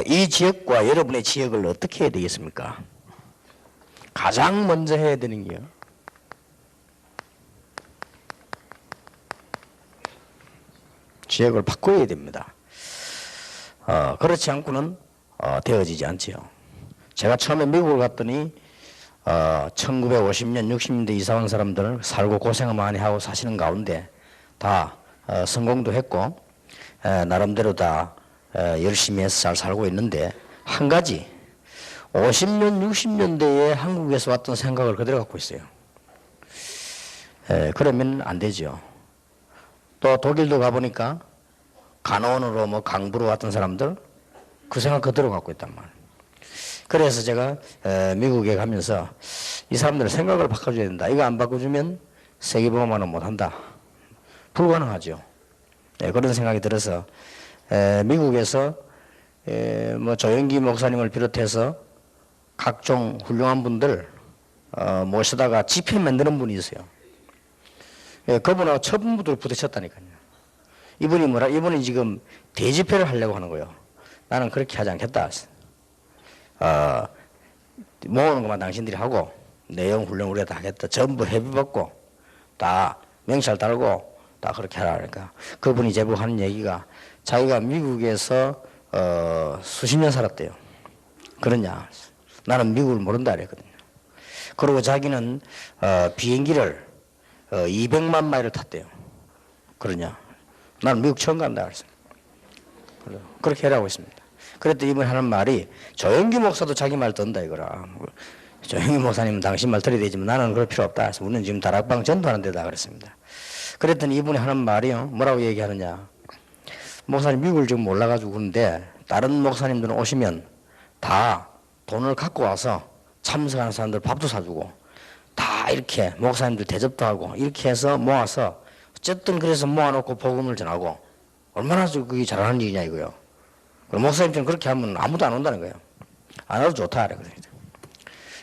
이 지역과 여러분의 지역을 어떻게 해야 되겠습니까? 가장 먼저 해야 되는 게요, 지역을 바꿔야 됩니다. 그렇지 않고는 되어지지 않지요. 제가 처음에 미국을 갔더니 1950년, 60년대 이사 온 사람들 살고 고생을 많이 하고 사시는 가운데 다 성공도 했고 나름대로 다 열심히 해서 잘 살고 있는데, 한 가지 50년, 60년대에 한국에서 왔던 생각을 그대로 갖고 있어요. 그러면 안 되죠. 또 독일도 가보니까 간호원으로 뭐 강부로 왔던 사람들 그 생각 그대로 갖고 있단 말이에요. 그래서 제가 미국에 가면서 이 사람들의 생각을 바꿔줘야 된다. 이거 안 바꿔주면 세계보험화는 못한다. 불가능하죠. 그런 생각이 들어서 미국에서 뭐 조영기 목사님을 비롯해서 각종 훌륭한 분들 모시다가 집회 만드는 분이 있어요. 그분하고 처분부들 부딪혔다니까요. 이분이 지금 대집회를 하려고 하는 거예요. 나는 그렇게 하지 않겠다. 모으는 것만 당신들이 하고 내용 훈련 우리가 다 하겠다. 전부 회비받고 다 명찰 달고 다 그렇게 하라. 그러니까 그분이 제보 하는 얘기가 자기가 미국에서 수십 년 살았대요. 그러냐? 나는 미국을 모른다 그랬거든요. 그리고 자기는 비행기를 200만 마일을 탔대요. 그러냐? 나는 미국 처음 간다 그랬어요. 그렇게 하라고 했습니다. 그랬더니 이분이 하는 말이, 조영기 목사도 자기 말 든다 이거라. 조영기 목사님은 당신 말 들어야 되지만 나는 그럴 필요 없다. 그래서 우리는 지금 다락방 전도하는 데다 그랬습니다. 그랬더니 이분이 하는 말이요, 뭐라고 얘기하느냐? 목사님 미국을 지금 몰라가지고 그런데 다른 목사님들은 오시면 다 돈을 갖고 와서 참석하는 사람들 밥도 사주고 다 이렇게 목사님들 대접도 하고 이렇게 해서 모아서 어쨌든 그래서 모아놓고 복음을 전하고 얼마나 그게 잘하는 일이냐 이거요. 그럼 목사님처럼 그렇게 하면 아무도 안 온다는 거예요. 안 와도 좋다 그랬거든요.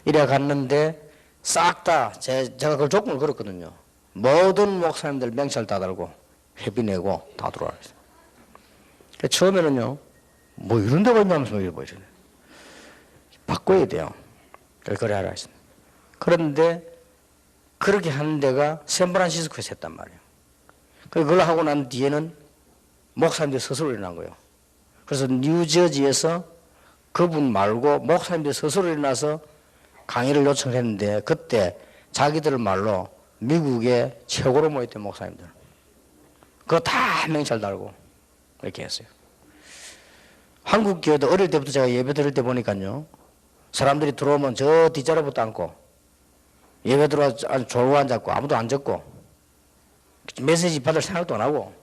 이래 갔는데 싹 다 제가 그걸 조건을 걸었거든요. 모든 목사님들 명찰 다 달고 회비 내고 다 들어와 있어요. 처음에는요, 뭐 이런 데가 있냐면서 이래 보이잖아요. 바꿔야 돼요. 그래 하라 했습니다. 그런데 그렇게 하는 데가 샌프란시스코에서 했단 말이에요. 그걸 하고 난 뒤에는 목사님들 스스로 일어난 거예요. 그래서 뉴저지에서 그분 말고 목사님들 스스로 일어나서 강의를 요청했는데 그때 자기들 말로 미국의 최고로 모였던 목사님들 그거 다 명찰 달고 이렇게 했어요. 한국 교회도 어릴 때부터 제가 예배 드릴 때 보니까요, 사람들이 들어오면 저 뒷자리부터 앉고 예배 들어와 아주 졸고 앉았고 아무도 안 적고 메시지 받을 생각도 안 하고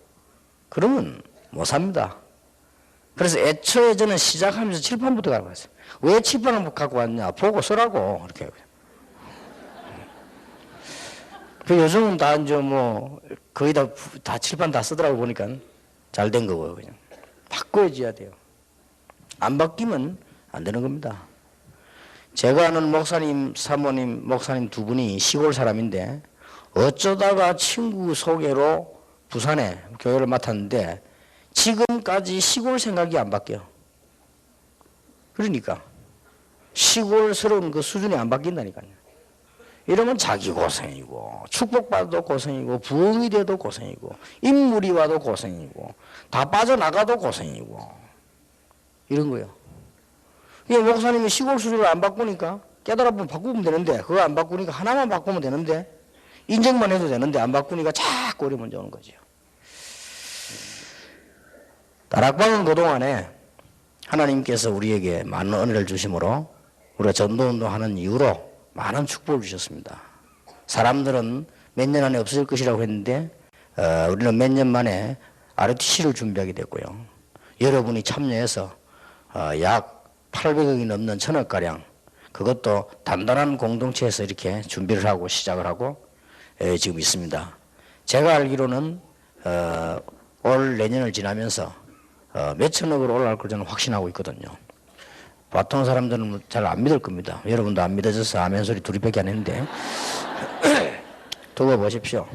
그러면 못 삽니다. 그래서 애초에 저는 시작하면서 칠판부터 갖고 왔어요. 왜 칠판을 갖고 왔냐? 보고 쓰라고. 이렇게. 요즘은 다 이제 뭐 거의 다 칠판 다 쓰더라고 보니까 잘 된 거고요. 그냥. 바꿔줘야 돼요. 안 바뀌면 안 되는 겁니다. 제가 아는 목사님, 사모님, 목사님 두 분이 시골 사람인데 어쩌다가 친구 소개로 부산에 교회를 맡았는데 지금까지 시골 생각이 안 바뀌어요. 그러니까 시골스러운 그 수준이 안 바뀐다니까요. 이러면 자기 고생이고 축복받아도 고생이고 부흥이 돼도 고생이고 인물이 와도 고생이고 다 빠져나가도 고생이고 이런 거예요. 목사님이 시골 수준을 안 바꾸니까 깨달아보면 바꾸면 되는데 그거 안 바꾸니까 하나만 바꾸면 되는데 인정만 해도 되는데 안 바꾸니까 자꾸 어려운 문제 오는 거죠. 다락방은 그동안에 하나님께서 우리에게 많은 은혜를 주심으로 우리가 전도운동하는 이유로 많은 축복을 주셨습니다. 사람들은 몇 년 안에 없어질 것이라고 했는데 우리는 몇 년 만에 ROTC를 준비하게 됐고요. 여러분이 참여해서 약 800억이 넘는 1000억가량 그것도 단단한 공동체에서 이렇게 준비를 하고 시작을 하고 지금 있습니다. 제가 알기로는 올 내년을 지나면서 몇천억으로 올라갈 걸 저는 확신하고 있거든요. 보통 사람들은 잘 안 믿을 겁니다. 여러분도 안 믿어져서 아멘 소리 둘이밖에 안 했는데 두고 보십시오.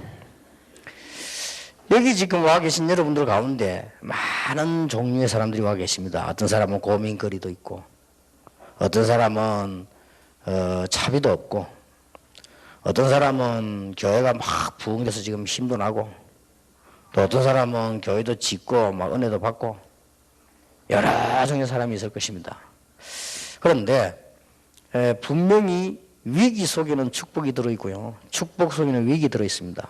여기 지금 와 계신 여러분들 가운데 많은 종류의 사람들이 와 계십니다. 어떤 사람은 고민거리도 있고, 어떤 사람은 차비도 없고, 어떤 사람은 교회가 막 부흥돼서 지금 힘도 나고, 또 어떤 사람은 교회도 짓고 막 은혜도 받고 여러 종류의 사람이 있을 것입니다. 그런데 분명히 위기 속에는 축복이 들어있고요, 축복 속에는 위기 들어있습니다.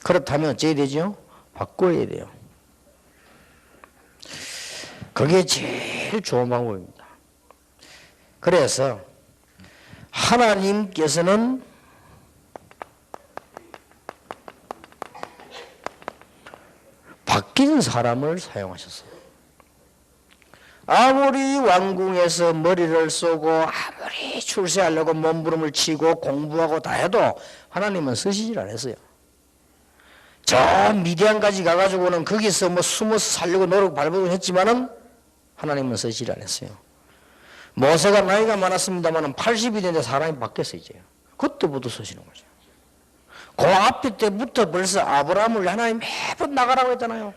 그렇다면 어찌해야 되죠? 바꿔야 돼요. 그게 제일 좋은 방법입니다. 그래서 하나님께서는 바뀐 사람을 사용하셨어요. 아무리 왕궁에서 머리를 쏘고 아무리 출세하려고 몸부림을 치고 공부하고 다 해도 하나님은 쓰시질 않았어요. 저 미디안까지 가가지고는 거기서 뭐 숨어서 살려고 노력 발버둥 했지만은 하나님은 쓰시질 않았어요. 모세가 나이가 많았습니다만 80이 됐는데 사람이 바뀌었어요. 이제 그때부터 쓰시는 거죠. 그 앞에 때부터 벌써 아브라함을 하나님 매번 나가라고 했잖아요.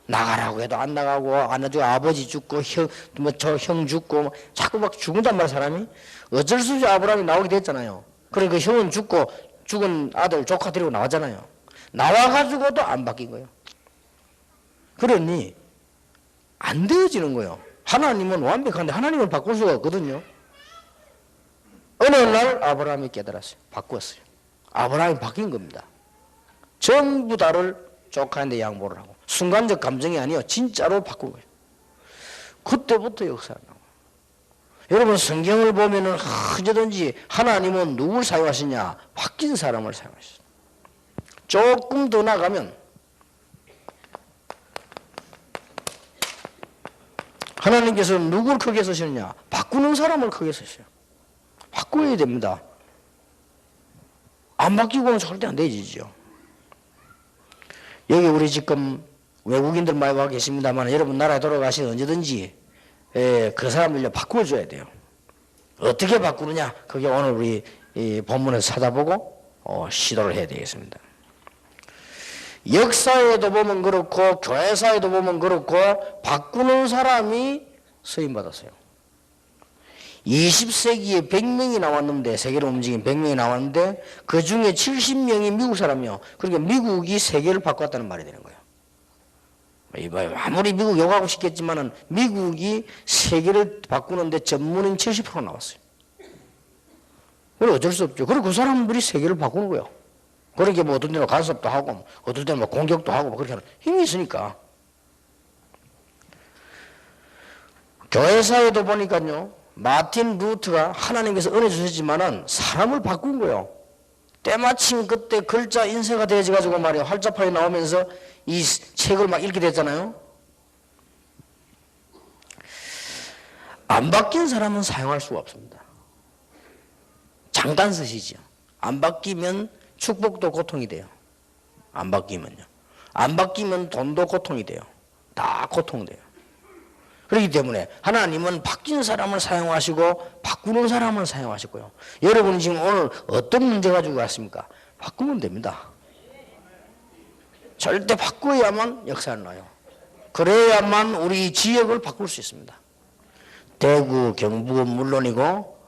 나가라고 해도 안 나가고, 안 해도 아버지 죽고 저 형 죽고 자꾸 막 죽는단 말이야. 사람이 어쩔 수 없이 아브라함이 나오게 됐잖아요. 그래 그 형은 죽고 죽은 아들 조카 데리고 나왔잖아요. 나와가지고도 안 바뀐 거예요. 그러니 안 되어지는 거예요. 하나님은 완벽한데 하나님을 바꿀 수가 없거든요. 어느 날 아브라함이 깨달았어요. 바꾸었어요. 아브라함이 바뀐 겁니다. 전부 다를 조카한테 양보를 하고, 순간적 감정이 아니요, 진짜로 바꾼 거예요. 그때부터 역사가 나와요. 여러분 성경을 보면은 언제든지 하나님은 누굴 사용하시냐? 바뀐 사람을 사용하셨어요. 조금 더 나가면 하나님께서는 누굴 크게 쓰시느냐? 바꾸는 사람을 크게 쓰셔요. 바꿔야 됩니다. 안 바뀌고는 절대 안 되지죠. 여기 우리 지금 외국인들 많이 와 계십니다만 여러분 나라에 돌아가시면 언제든지 그 사람을 바꿔줘야 돼요. 어떻게 바꾸느냐? 그게 오늘 우리 이 본문에서 찾아보고 시도를 해야 되겠습니다. 역사에도 보면 그렇고 교회사에도 보면 그렇고 바꾸는 사람이 쓰임받았어요. 20세기에 100명이 나왔는데, 세계로 움직인 100명이 나왔는데 그 중에 70명이 미국 사람이요. 그러니까 미국이 세계를 바꿨다는 말이 되는 거예요. 아무리 미국 욕하고 싶겠지만은 미국이 세계를 바꾸는데 전문인 70% 나왔어요. 그래 어쩔 수 없죠. 그리고 그 사람들이 세계를 바꾸는 거예요. 그러니까 뭐 어떤 데는 간섭도 하고 어떤 데는 뭐 공격도 하고 그렇게 하는 힘이 있으니까. 교회사에도 보니까요, 마틴 루트가 하나님께서 은혜 주셨지만은 사람을 바꾼 거예요. 때마침 그때 글자 인쇄가 되어가지고 말이야, 활자판이 나오면서 이 책을 막 읽게 됐잖아요. 안 바뀐 사람은 사용할 수가 없습니다. 잠깐 쓰시죠. 안 바뀌면 축복도 고통이 돼요. 안 바뀌면요. 안 바뀌면 돈도 고통이 돼요. 다 고통돼요. 그렇기 때문에 하나님은 바뀐 사람을 사용하시고 바꾸는 사람을 사용하시고요. 여러분이 지금 오늘 어떤 문제 가지고 왔습니까? 바꾸면 됩니다. 절대 바꾸어야만 역사를 나요. 그래야만 우리 지역을 바꿀 수 있습니다. 대구, 경북은 물론이고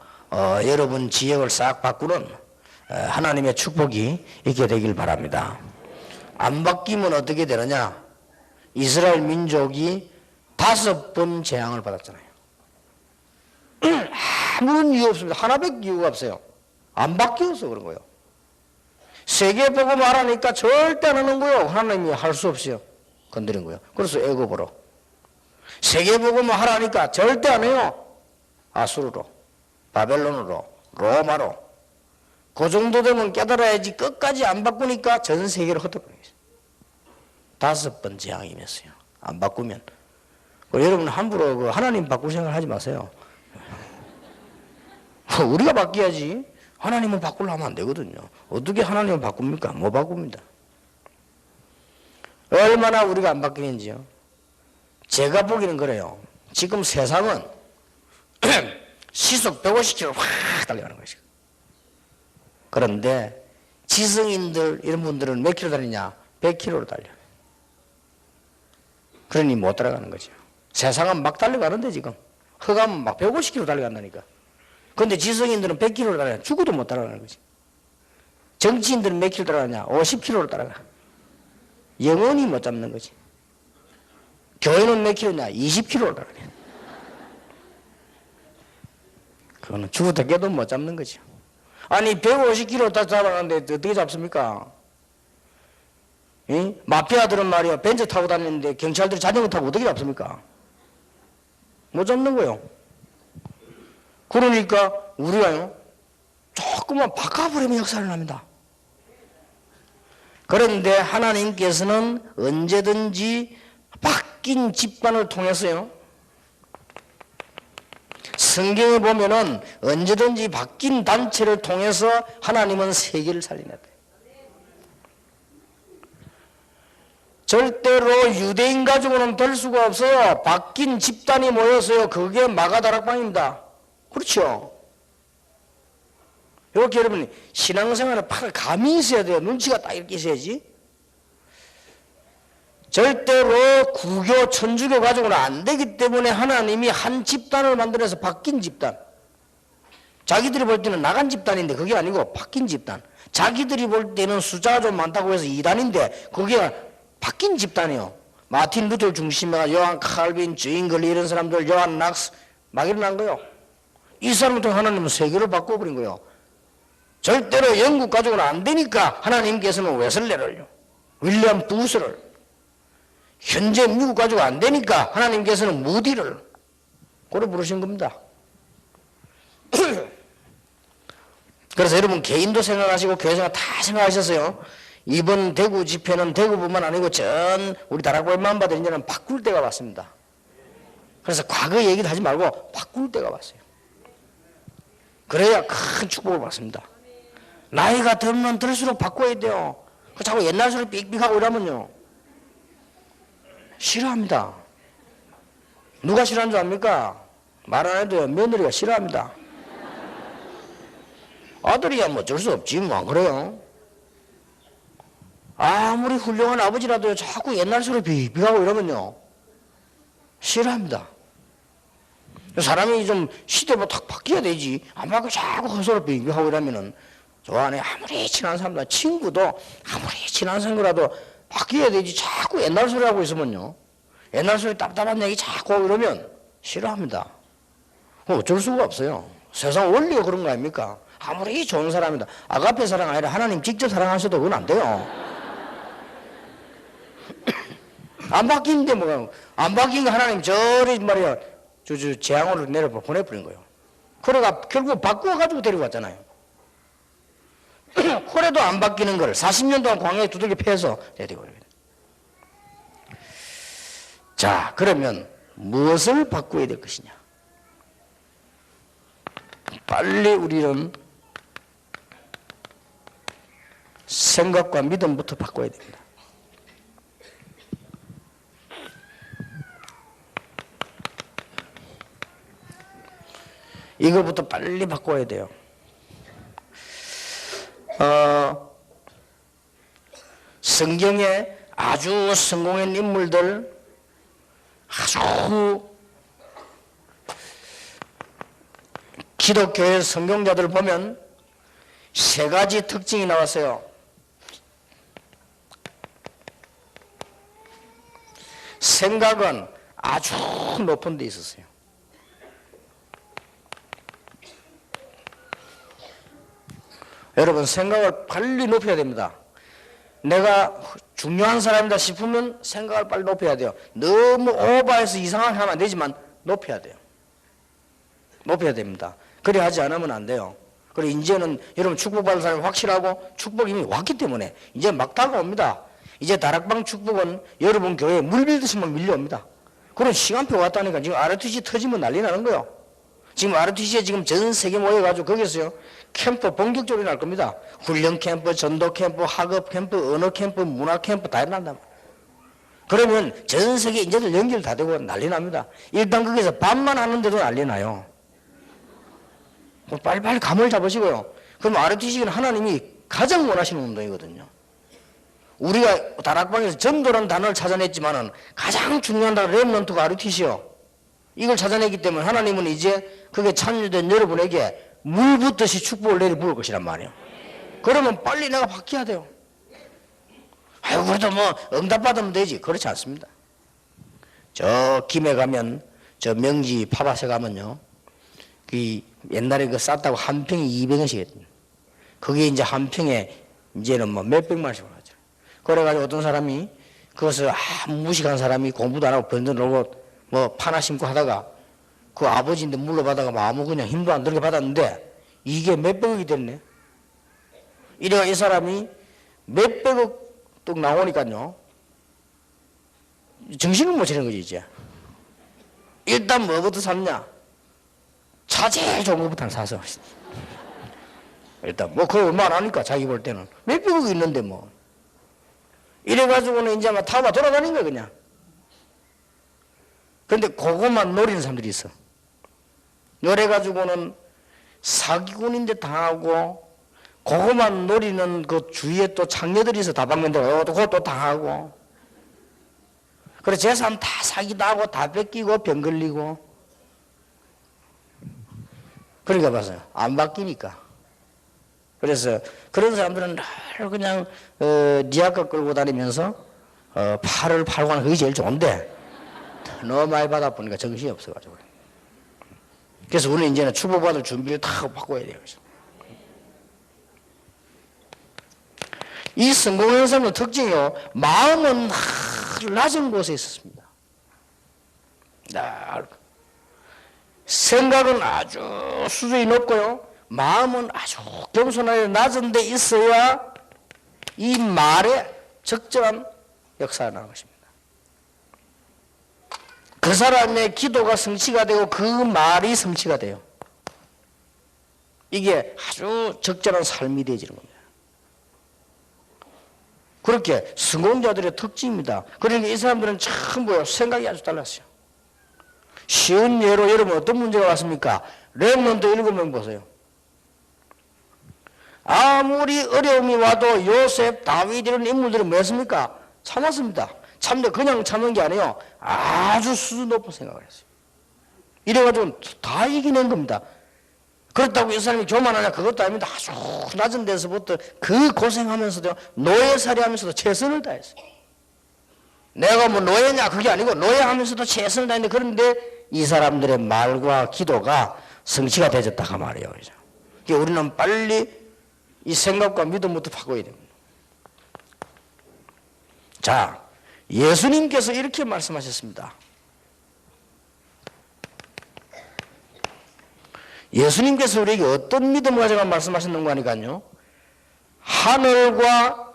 여러분 지역을 싹 바꾸는 하나님의 축복이 있게 되길 바랍니다. 안 바뀌면 어떻게 되느냐? 이스라엘 민족이 5번 재앙을 받았잖아요. 아무런 이유 없습니다. 하나밖에 이유가 없어요. 안 바뀌어서 그런 거예요. 세계복음 하라니까 절대 안 하는 거예요. 하나님이 할 수 없이요. 건드린 거예요. 그래서 애굽으로. 세계복음 하라니까 절대 안 해요. 아수르로, 바벨론으로, 로마로. 그 정도 되면 깨달아야지. 끝까지 안 바꾸니까 전 세계를 흩어버리겠어요. 5번 재앙이면서요. 안 바꾸면. 여러분 함부로 그 하나님 바꿀 생각을 하지 마세요. 우리가 바뀌어야지. 하나님은 바꾸려면 안 되거든요. 어떻게 하나님을 바꿉니까? 못 바꿉니다. 얼마나 우리가 안 바뀌는지요. 제가 보기는 그래요. 지금 세상은 시속 150km 확 달려가는 것이죠. 그런데 지성인들 이런 분들은 몇 킬로 다니냐? 100km로 달려. 그러니 못 따라가는 거죠. 세상은 막 달려가는데 지금. 허가면 막 150km 달려간다니까. 그런데 지성인들은 100km로 따라가. 죽어도 못 따라가는 거지. 정치인들은 몇 킬로 따라가냐? 50km로 따라가. 영원히 못 잡는 거지. 교회는 몇 킬로냐? 20km로 따라가냐. 그거는 죽어도 깨도 못 잡는 거죠. 아니 150km 다 잡아가는데 어떻게 잡습니까? 이? 마피아들은 말이야 벤츠 타고 다니는데 경찰들이 자전거 타고 어떻게 잡습니까? 못 잡는 거요. 그러니까 우리가요 조금만 바꿔버리면 역사를 납니다. 그런데 하나님께서는 언제든지 바뀐 집단을 통해서요, 성경에 보면은 언제든지 바뀐 단체를 통해서 하나님은 세계를 살리는다. 절대로 유대인 가족으로는 될 수가 없어요. 바뀐 집단이 모여서요. 그게 마가다락방입니다. 그렇죠? 이렇게 여러분이 신앙생활에 감이 있어야 돼요. 눈치가 딱 이렇게 있어야지. 절대로 구교, 천주교 가족은 안 되기 때문에 하나님이 한 집단을 만들어서 바뀐 집단. 자기들이 볼 때는 나간 집단인데 그게 아니고 바뀐 집단. 자기들이 볼 때는 숫자가 좀 많다고 해서 이단인데 그게 바뀐 집단이에요. 마틴 루터 중심에 요한 칼빈, 주인글 이런 사람들, 요한 낙스 막 일어난 거예요. 이 사람들 하나님은 세계를 바꿔버린 거예요. 절대로 영국 가족은 안 되니까 하나님께서는 웨슬레를요, 윌리엄 부스를, 현재 미국 가족 안 되니까 하나님께서는 무디를 고려 부르신 겁니다. 그래서 여러분 개인도 생각하시고 교회 생각 다 생각하셨어요. 이번 대구 집회는 대구뿐만 아니고 전 우리 다락골만 받은 이제는 바꿀 때가 왔습니다. 그래서 과거 얘기도 하지 말고 바꿀 때가 왔어요. 그래야 큰 축복을 받습니다. 나이가 들면 들수록 바꿔야 돼요. 자꾸 옛날 소리 삑삑하고 이러면요 싫어합니다. 누가 싫어하는 줄 압니까? 말 안 해도요 며느리가 싫어합니다. 아들이야 뭐 어쩔 수 없지 뭐. 그래요? 아무리 훌륭한 아버지라도요 자꾸 옛날 소리 삑삑하고 이러면요 싫어합니다. 사람이 좀 시대가 탁 바뀌어야 되지. 안 바뀌고 자꾸 헛소리 삑삑하고 이러면은 저 안에 아무리 친한 사람도, 친구도 아무리 친한 친구라도 바뀌어야 되지. 자꾸 옛날 소리 하고 있으면요 옛날 소리 답답한 얘기 자꾸 하고 이러면 싫어합니다. 어쩔 수가 없어요. 세상 원리가 그런 거 아닙니까? 아무리 좋은 사람이다, 아가페 사랑 아니라 하나님 직접 사랑하셔도 그건 안 돼요. 안 바뀌는데 뭐 안 바뀐 거 하나님 저리 말이야 재앙으로 내려 보내버린 거예요. 그래가 결국 바꾸어가지고 데리고 왔잖아요. 그래도 안 바뀌는 걸 40년 동안 광야에 두들겨 패서 데리고 오는 거예요. 자, 그러면 무엇을 바꿔야 될 것이냐? 빨리 우리는 생각과 믿음부터 바꿔야 됩니다. 이거부터 빨리 바꿔야 돼요. 성경에 아주 성공한 인물들, 아주 기독교의 성경자들 보면 세 가지 특징이 나왔어요. 생각은 아주 높은 데 있었어요. 여러분 생각을 빨리 높여야 됩니다. 내가 중요한 사람이다 싶으면 생각을 빨리 높여야 돼요. 너무 오버해서 이상하게 하면 안 되지만 높여야 돼요. 높여야 됩니다. 그래 하지 않으면 안 돼요. 그래 이제는 여러분 축복받은 사람이 확실하고 축복이 이미 왔기 때문에 이제 막 다가옵니다. 이제 다락방 축복은 여러분 교회에 물 밀듯이 막 밀려옵니다. 그런 시간표 왔다니까 지금 ROTC 터지면 난리 나는 거예요. 지금 ROTC에 지금 전 세계 모여가지고 거기서요 캠프 본격적으로 날 겁니다. 훈련 캠프, 전도 캠프, 학업 캠프, 언어 캠프, 문화 캠프 다 일어난다. 그러면 전 세계 인재들 연결 다 되고 난리 납니다. 일단 거기서 반만 하는데도 난리 나요. 빨리빨리 감을 잡으시고요. 그럼 ROTC는 하나님이 가장 원하시는 운동이거든요. 우리가 다락방에서 전도라는 단어를 찾아냈지만은 가장 중요한 단어 렘넌트가 아르티시요. 이걸 찾아냈기 때문에 하나님은 이제 그게 참여된 여러분에게 물 붓듯이 축복을 내려 부을 것이란 말이에요. 그러면 빨리 내가 바뀌어야 돼요. 아유, 그래도 뭐 응답받으면 되지. 그렇지 않습니다. 저 김해 가면, 저 명지 파밭에 가면요, 그 옛날에 그 쌌다고 한 평에 200원씩이거든요. 그게 이제 한 평에 이제는 뭐 몇백만 원씩을 하죠. 그래가지고 어떤 사람이 그것을 무식한 사람이 공부도 안 하고 번져 놀고 뭐 파나 심고 하다가 그 아버지인데 물러받아가 뭐 아무 그냥 힘도 안 들게 받았는데 이게 몇백억이 됐네. 이래가 이 사람이 몇백억 뚝 나오니까요, 정신을 못 차리는 거지. 이제 일단 뭐부터 샀냐? 차 제일 좋은 것부터 사서 일단 뭐 그걸 얼마 안 하니까 자기 볼 때는 몇백억이 있는데 뭐 이래가지고는 이제 막 타고 돌아다닌 거야 그냥. 그런데 그것만 노리는 사람들이 있어. 그래가지고는 사기꾼인데 당하고, 그것만 노리는 그 주위에 또 장녀들이 있어. 다방면들 그것도 당하고. 그래 재산 다 사기도 하고 다 뺏기고 병 걸리고. 그러니까 봐서요, 안 바뀌니까. 그래서 그런 사람들은 늘 그냥 니아까 끌고 다니면서 팔을 팔고 하는 그게 제일 좋은데 너무 많이 받아보니까 정신이 없어가지고. 그래서 우리는 이제는 축복받을 준비를 다 바꿔야 돼요. 이 성공하는 사람의 특징이요, 마음은 낮은 곳에 있었습니다. 생각은 아주 수준이 높고요, 마음은 아주 겸손하게 낮은 데 있어야 이 말에 적절한 역사가 나는 것입니다. 그 사람의 기도가 성취가 되고 그 말이 성취가 돼요. 이게 아주 적절한 삶이 되어지는 겁니다. 그렇게 성공자들의 특징입니다. 그러니까 이 사람들은 전부 생각이 아주 달랐어요. 쉬운 예로 여러분 어떤 문제가 왔습니까? 렘넌트 7명 보세요. 아무리 어려움이 와도 요셉, 다윗 이런 인물들은 뭐였습니까? 참았습니다. 참는데 그냥 참는 게 아니에요. 아주 수준 높은 생각을 했어요. 이래가지고 다 이겨낸 겁니다. 그렇다고 이 사람이 교만하냐? 그것도 아닙니다. 아주 낮은 데서부터 그 고생하면서도 노예살이 하면서도 최선을 다했어요. 내가 뭐 노예냐? 그게 아니고 노예하면서도 최선을 다했는데, 그런데 이 사람들의 말과 기도가 성취가 되졌다 그 말이에요. 그러니까 우리는 빨리 이 생각과 믿음부터 바꿔야 됩니다. 자, 예수님께서 이렇게 말씀하셨습니다. 예수님께서 우리에게 어떤 믿음을 가져가 말씀하셨는가 하니까요, 하늘과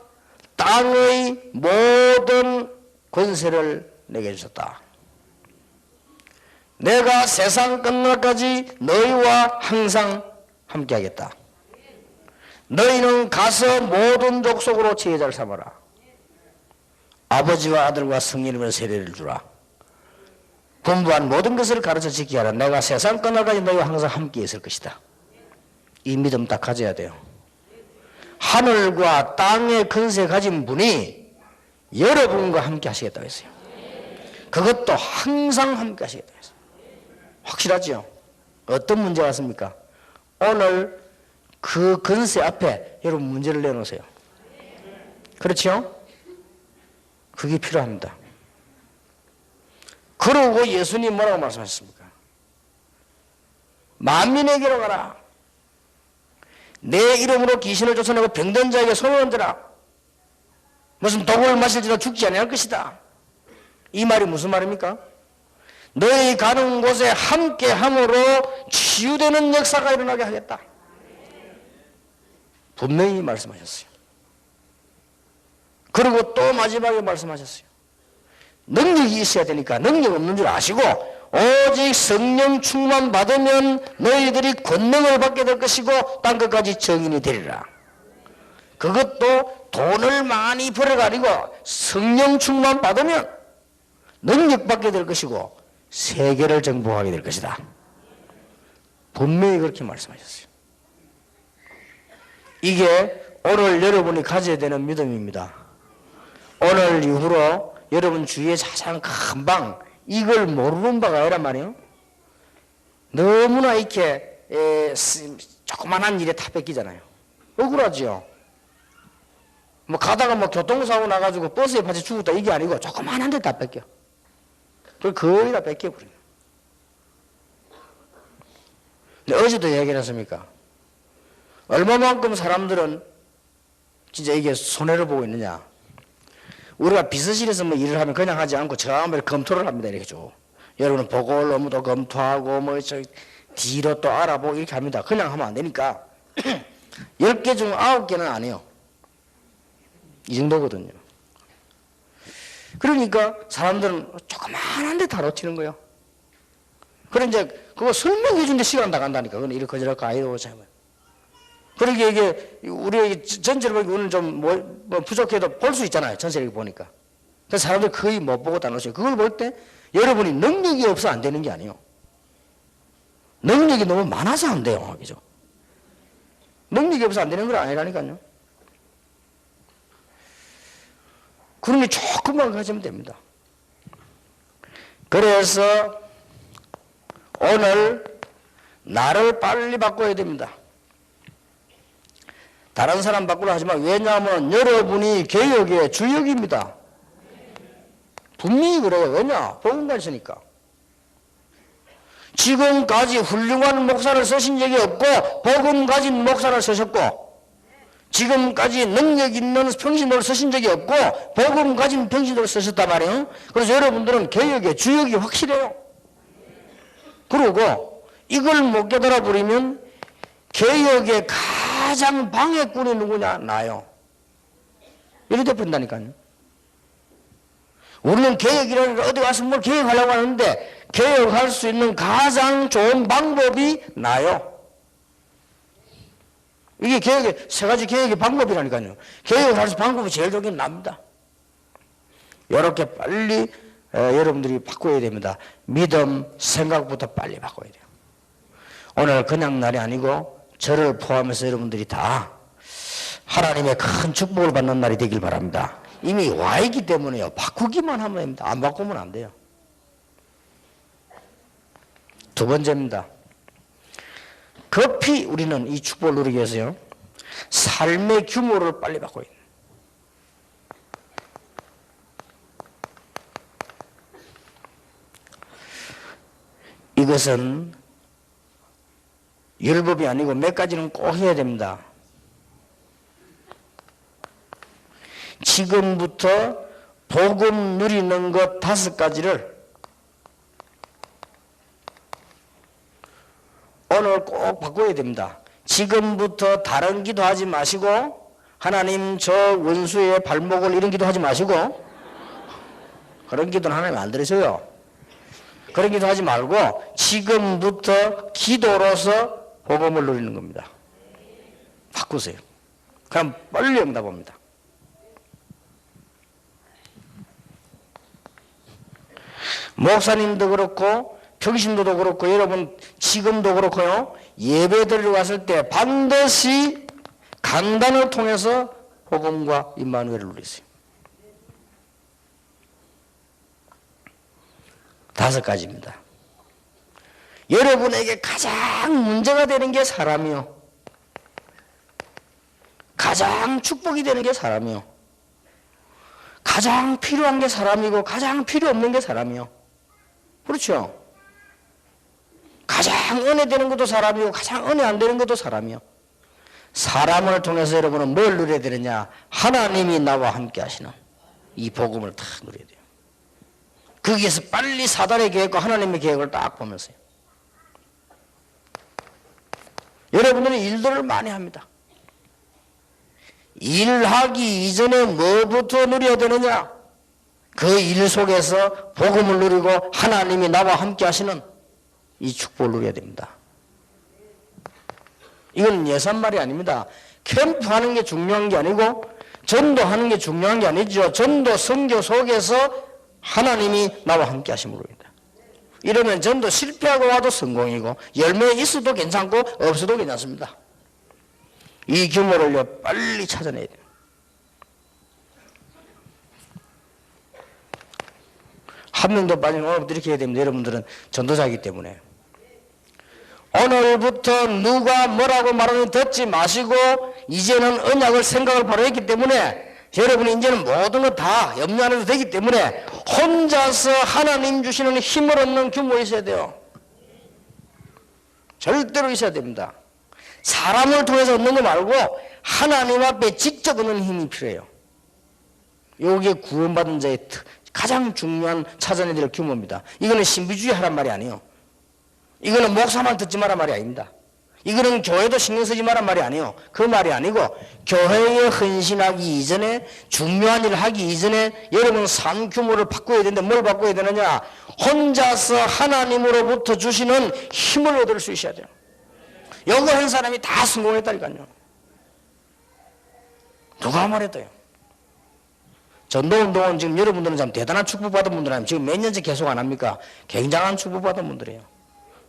땅의 모든 권세를 내게 주셨다. 내가 세상 끝날까지 너희와 항상 함께 하겠다. 너희는 가서 모든 족속으로 제자를 삼아라. 아버지와 아들과 성령님의 세례를 주라. 분부한 모든 것을 가르쳐 지키게 하라. 내가 세상 끝날까지 너희와 항상 함께 있을 것이다. 이 믿음 딱 가져야 돼요. 하늘과 땅의 근세 가진 분이 여러분과 함께 하시겠다고 했어요. 그것도 항상 함께 하시겠다고 했어요. 확실하죠? 어떤 문제가 왔습니까? 오늘 그 근세 앞에 여러분 문제를 내놓으세요. 그렇죠? 그게 필요합니다. 그러고 예수님 뭐라고 말씀하셨습니까? 만민에게로 가라. 내 이름으로 귀신을 쫓아내고 병든 자에게 손을 얹으라. 무슨 독을 마실지라 죽지 아니할 것이다. 이 말이 무슨 말입니까? 너희 가는 곳에 함께 함으로 치유되는 역사가 일어나게 하겠다. 분명히 말씀하셨어요. 그리고 또 마지막에 말씀하셨어요. 능력이 있어야 되니까 능력 없는 줄 아시고 오직 성령 충만 받으면 너희들이 권능을 받게 될 것이고 땅 끝까지 증인이 되리라. 그것도 돈을 많이 벌어가지고 성령 충만 받으면 능력 받게 될 것이고 세계를 정복하게 될 것이다. 분명히 그렇게 말씀하셨어요. 이게 오늘 여러분이 가져야 되는 믿음입니다. 오늘 이후로 여러분 주위에 가장 큰 방, 이걸 모르는 바가 아니란 말이에요. 너무나 이렇게 조그만한 일에 다 뺏기잖아요. 억울하지요. 뭐 가다가 뭐 교통사고 나가지고 버스에 파지 죽었다 이게 아니고 조그만한 데 다 뺏겨. 그걸 거의 다 뺏겨버려요. 근데 어제도 얘기를 했습니까? 얼마만큼 사람들은 진짜 이게 손해를 보고 있느냐. 우리가 비서실에서 뭐 일을 하면 그냥 하지 않고 처음에 검토를 합니다. 이렇게 쭉. 여러분은 보고를 업무도 검토하고 뭐 뒤로 또 알아보고 이렇게 합니다. 그냥 하면 안 되니까 10개 중 9개는 안 해요. 이 정도거든요. 그러니까 사람들은 조그만한 데 다 놓치는 거예요. 그래 이제 그거 설명해 주는데 시간 다 간다니까. 그건 이렇게 저렇게 아이도 참. 그러게 이게 우리 전체를 보니까 오늘 좀 뭐 부족해도 볼 수 있잖아요. 전체를 보니까. 그래서 사람들 거의 못 보고 다 놓쳐요. 그걸 볼 때 여러분이 능력이 없어 안 되는 게 아니에요. 능력이 너무 많아서 안 돼요. 그죠? 능력이 없어 안 되는 건 아니라니까요. 그런 게 조금만 가지면 됩니다. 그래서 오늘 나를 빨리 바꿔야 됩니다. 다른 사람 바꾸려 하지만 왜냐하면 여러분이 개혁의 주역입니다. 분명히 그래요. 왜냐? 복음 가르치니까. 지금까지 훌륭한 목사를 쓰신 적이 없고 복음 가진 목사를 쓰셨고 지금까지 능력 있는 평신도를 쓰신 적이 없고 복음 가진 평신도를 쓰셨단 말이에요. 그래서 여러분들은 개혁의 주역이 확실해요. 그리고 이걸 못 깨달아 버리면 개혁의 가장 방해꾼이 누구냐? 나요. 이렇게 돼버린다니까요. 우리는 개혁이라는 걸 어디 가서 뭘 개혁하려고 하는데 개혁할 수 있는 가장 좋은 방법이 나요. 이게 개혁의 세 가지 개혁의 방법이라니까요. 개혁을 할 수 있는 방법이 제일 좋긴 납니다. 이렇게 빨리 여러분들이 바꿔야 됩니다. 믿음, 생각부터 빨리 바꿔야 돼요. 오늘 그냥 날이 아니고 저를 포함해서 여러분들이 다 하나님의 큰 축복을 받는 날이 되길 바랍니다. 이미 와 있기 때문에요. 바꾸기만 하면 됩니다. 안 바꾸면 안 돼요. 두 번째입니다. 급히 우리는 이 축복을 누리기 위해서요. 삶의 규모를 빨리 바꿔야 돼요. 이것은 율법이 아니고 몇 가지는 꼭 해야 됩니다. 지금부터 복음 누리는 것 5가지를 오늘 꼭 바꿔야 됩니다. 지금부터 다른 기도하지 마시고 하나님 저 원수의 발목을 이런 기도하지 마시고 그런 기도는 하나님 안 들으셔요. 그런 기도하지 말고 지금부터 기도로서 복음을 누리는 겁니다. 바꾸세요. 그럼 빨리 응답합니다. 목사님도 그렇고 평신도도 그렇고 여러분 지금도 그렇고요. 예배드리러 갔을 때 반드시 강단을 통해서 복음과 임마누엘을 누리세요. 5가지입니다. 여러분에게 가장 문제가 되는 게 사람이요. 가장 축복이 되는 게 사람이요. 가장 필요한 게 사람이고 가장 필요 없는 게 사람이요. 그렇죠? 가장 은혜 되는 것도 사람이고 가장 은혜 안 되는 것도 사람이요. 사람을 통해서 여러분은 뭘 누려야 되느냐? 하나님이 나와 함께 하시는 이 복음을 다 누려야 돼요. 거기에서 빨리 사단의 계획과 하나님의 계획을 딱 보면서요. 여러분들은 일들을 많이 합니다. 일하기 이전에 뭐부터 누려야 되느냐? 그 일 속에서 복음을 누리고 하나님이 나와 함께 하시는 이 축복을 누려야 됩니다. 이건 예산말이 아닙니다. 캠프하는 게 중요한 게 아니고 전도하는 게 중요한 게 아니죠. 전도 선교 속에서 하나님이 나와 함께 하심으로 입니다. 이러면 전도 실패하고 와도 성공이고 열매 있어도 괜찮고 없어도 괜찮습니다. 이 규모를 빨리 찾아내야 돼요. 한 명도 빠지면 오늘부터 이렇게 해야 됩니다. 여러분들은 전도자이기 때문에. 오늘부터 누가 뭐라고 말하는 듣지 마시고 이제는 언약을 생각을 바로 했기 때문에 여러분이 이제는 모든 거 다 염려 안 해도 되기 때문에 혼자서 하나님 주시는 힘을 얻는 규모에 있어야 돼요. 절대로 있어야 됩니다. 사람을 통해서 얻는 거 말고 하나님 앞에 직접 얻는 힘이 필요해요. 이게 구원받은 자의 가장 중요한 찾아내야 될 규모입니다. 이거는 신비주의 하란 말이 아니에요. 이거는 목사만 듣지 마란 말이 아닙니다. 이거는 교회도 신경 쓰지 마란 말이 아니에요. 그 말이 아니고 교회에 헌신하기 이전에 중요한 일을 하기 이전에 여러분 삶 규모를 바꿔야 되는데 뭘 바꿔야 되느냐? 혼자서 하나님으로부터 주시는 힘을 얻을 수 있어야 돼요. 요거 한 사람이 다 성공했다니까요. 누가 말했대요? 전도운동은 지금 여러분들은 참 대단한 축복받은 분들 아니면 지금 몇 년째 계속 안 합니까? 굉장한 축복받은 분들이에요.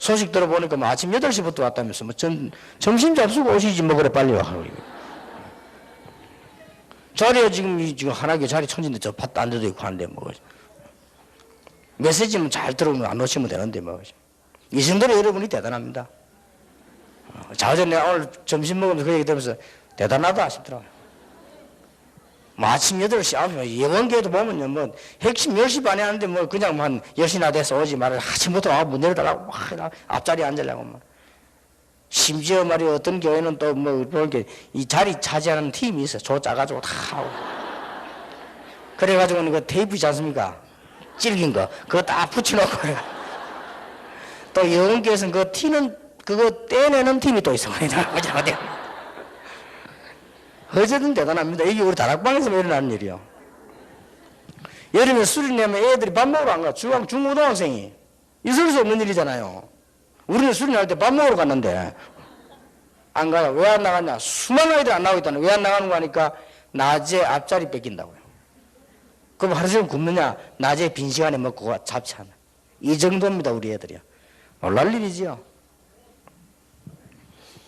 소식 들어보니까 뭐 아침 8시부터 왔다면서 뭐 점심 잡수고 오시지 뭐 그래 빨리 와. 자리에 지금 하나교 자리 천진데 저 밭도 앉아도 있고 하는데 뭐 메시지는 잘 들어오면 안 오시면 되는데 뭐 이 정도로 여러분이 대단합니다. 자전에 오늘 점심 먹으면서 그 얘기 들으면서 대단하다 싶더라고요. 뭐 아침 8시, 9시, 예원교회도 보면요, 뭐, 핵심 10시 반에 하는데 뭐, 그냥 뭐 한 10시나 돼서 오지 말을 아침부터 와, 문 열어달라고 막, 앞자리에 앉으려고 막. 심지어 말이야, 어떤 교회는 또 뭐, 이렇게 이 자리 차지하는 팀이 있어. 조 짜가지고 다 하고. 그래가지고는 그 테이프 있지 않습니까? 질긴 거. 그거 딱 붙여놓고. 또 예원교회에서는 그 티는, 그거 떼내는 팀이 또 있어. 어쨌든 대단합니다. 이게 우리 다락방에서 일어나는 일이요. 여름에 술이 내면 애들이 밥 먹으러 안 가. 중고등학생이. 있을 수 없는 일이잖아요. 우리는 술이 날 때 밥 먹으러 갔는데 안 가요. 왜 안 나갔냐? 수많은 아이들 안 나오고 있다는. 왜 안 나가는 거 하니까 낮에 앞자리 뺏긴다고요. 그럼 하루 종일 굶느냐? 낮에 빈 시간에 먹고 잡채하나. 이 정도입니다, 우리 애들이요. 놀랄 일이지요.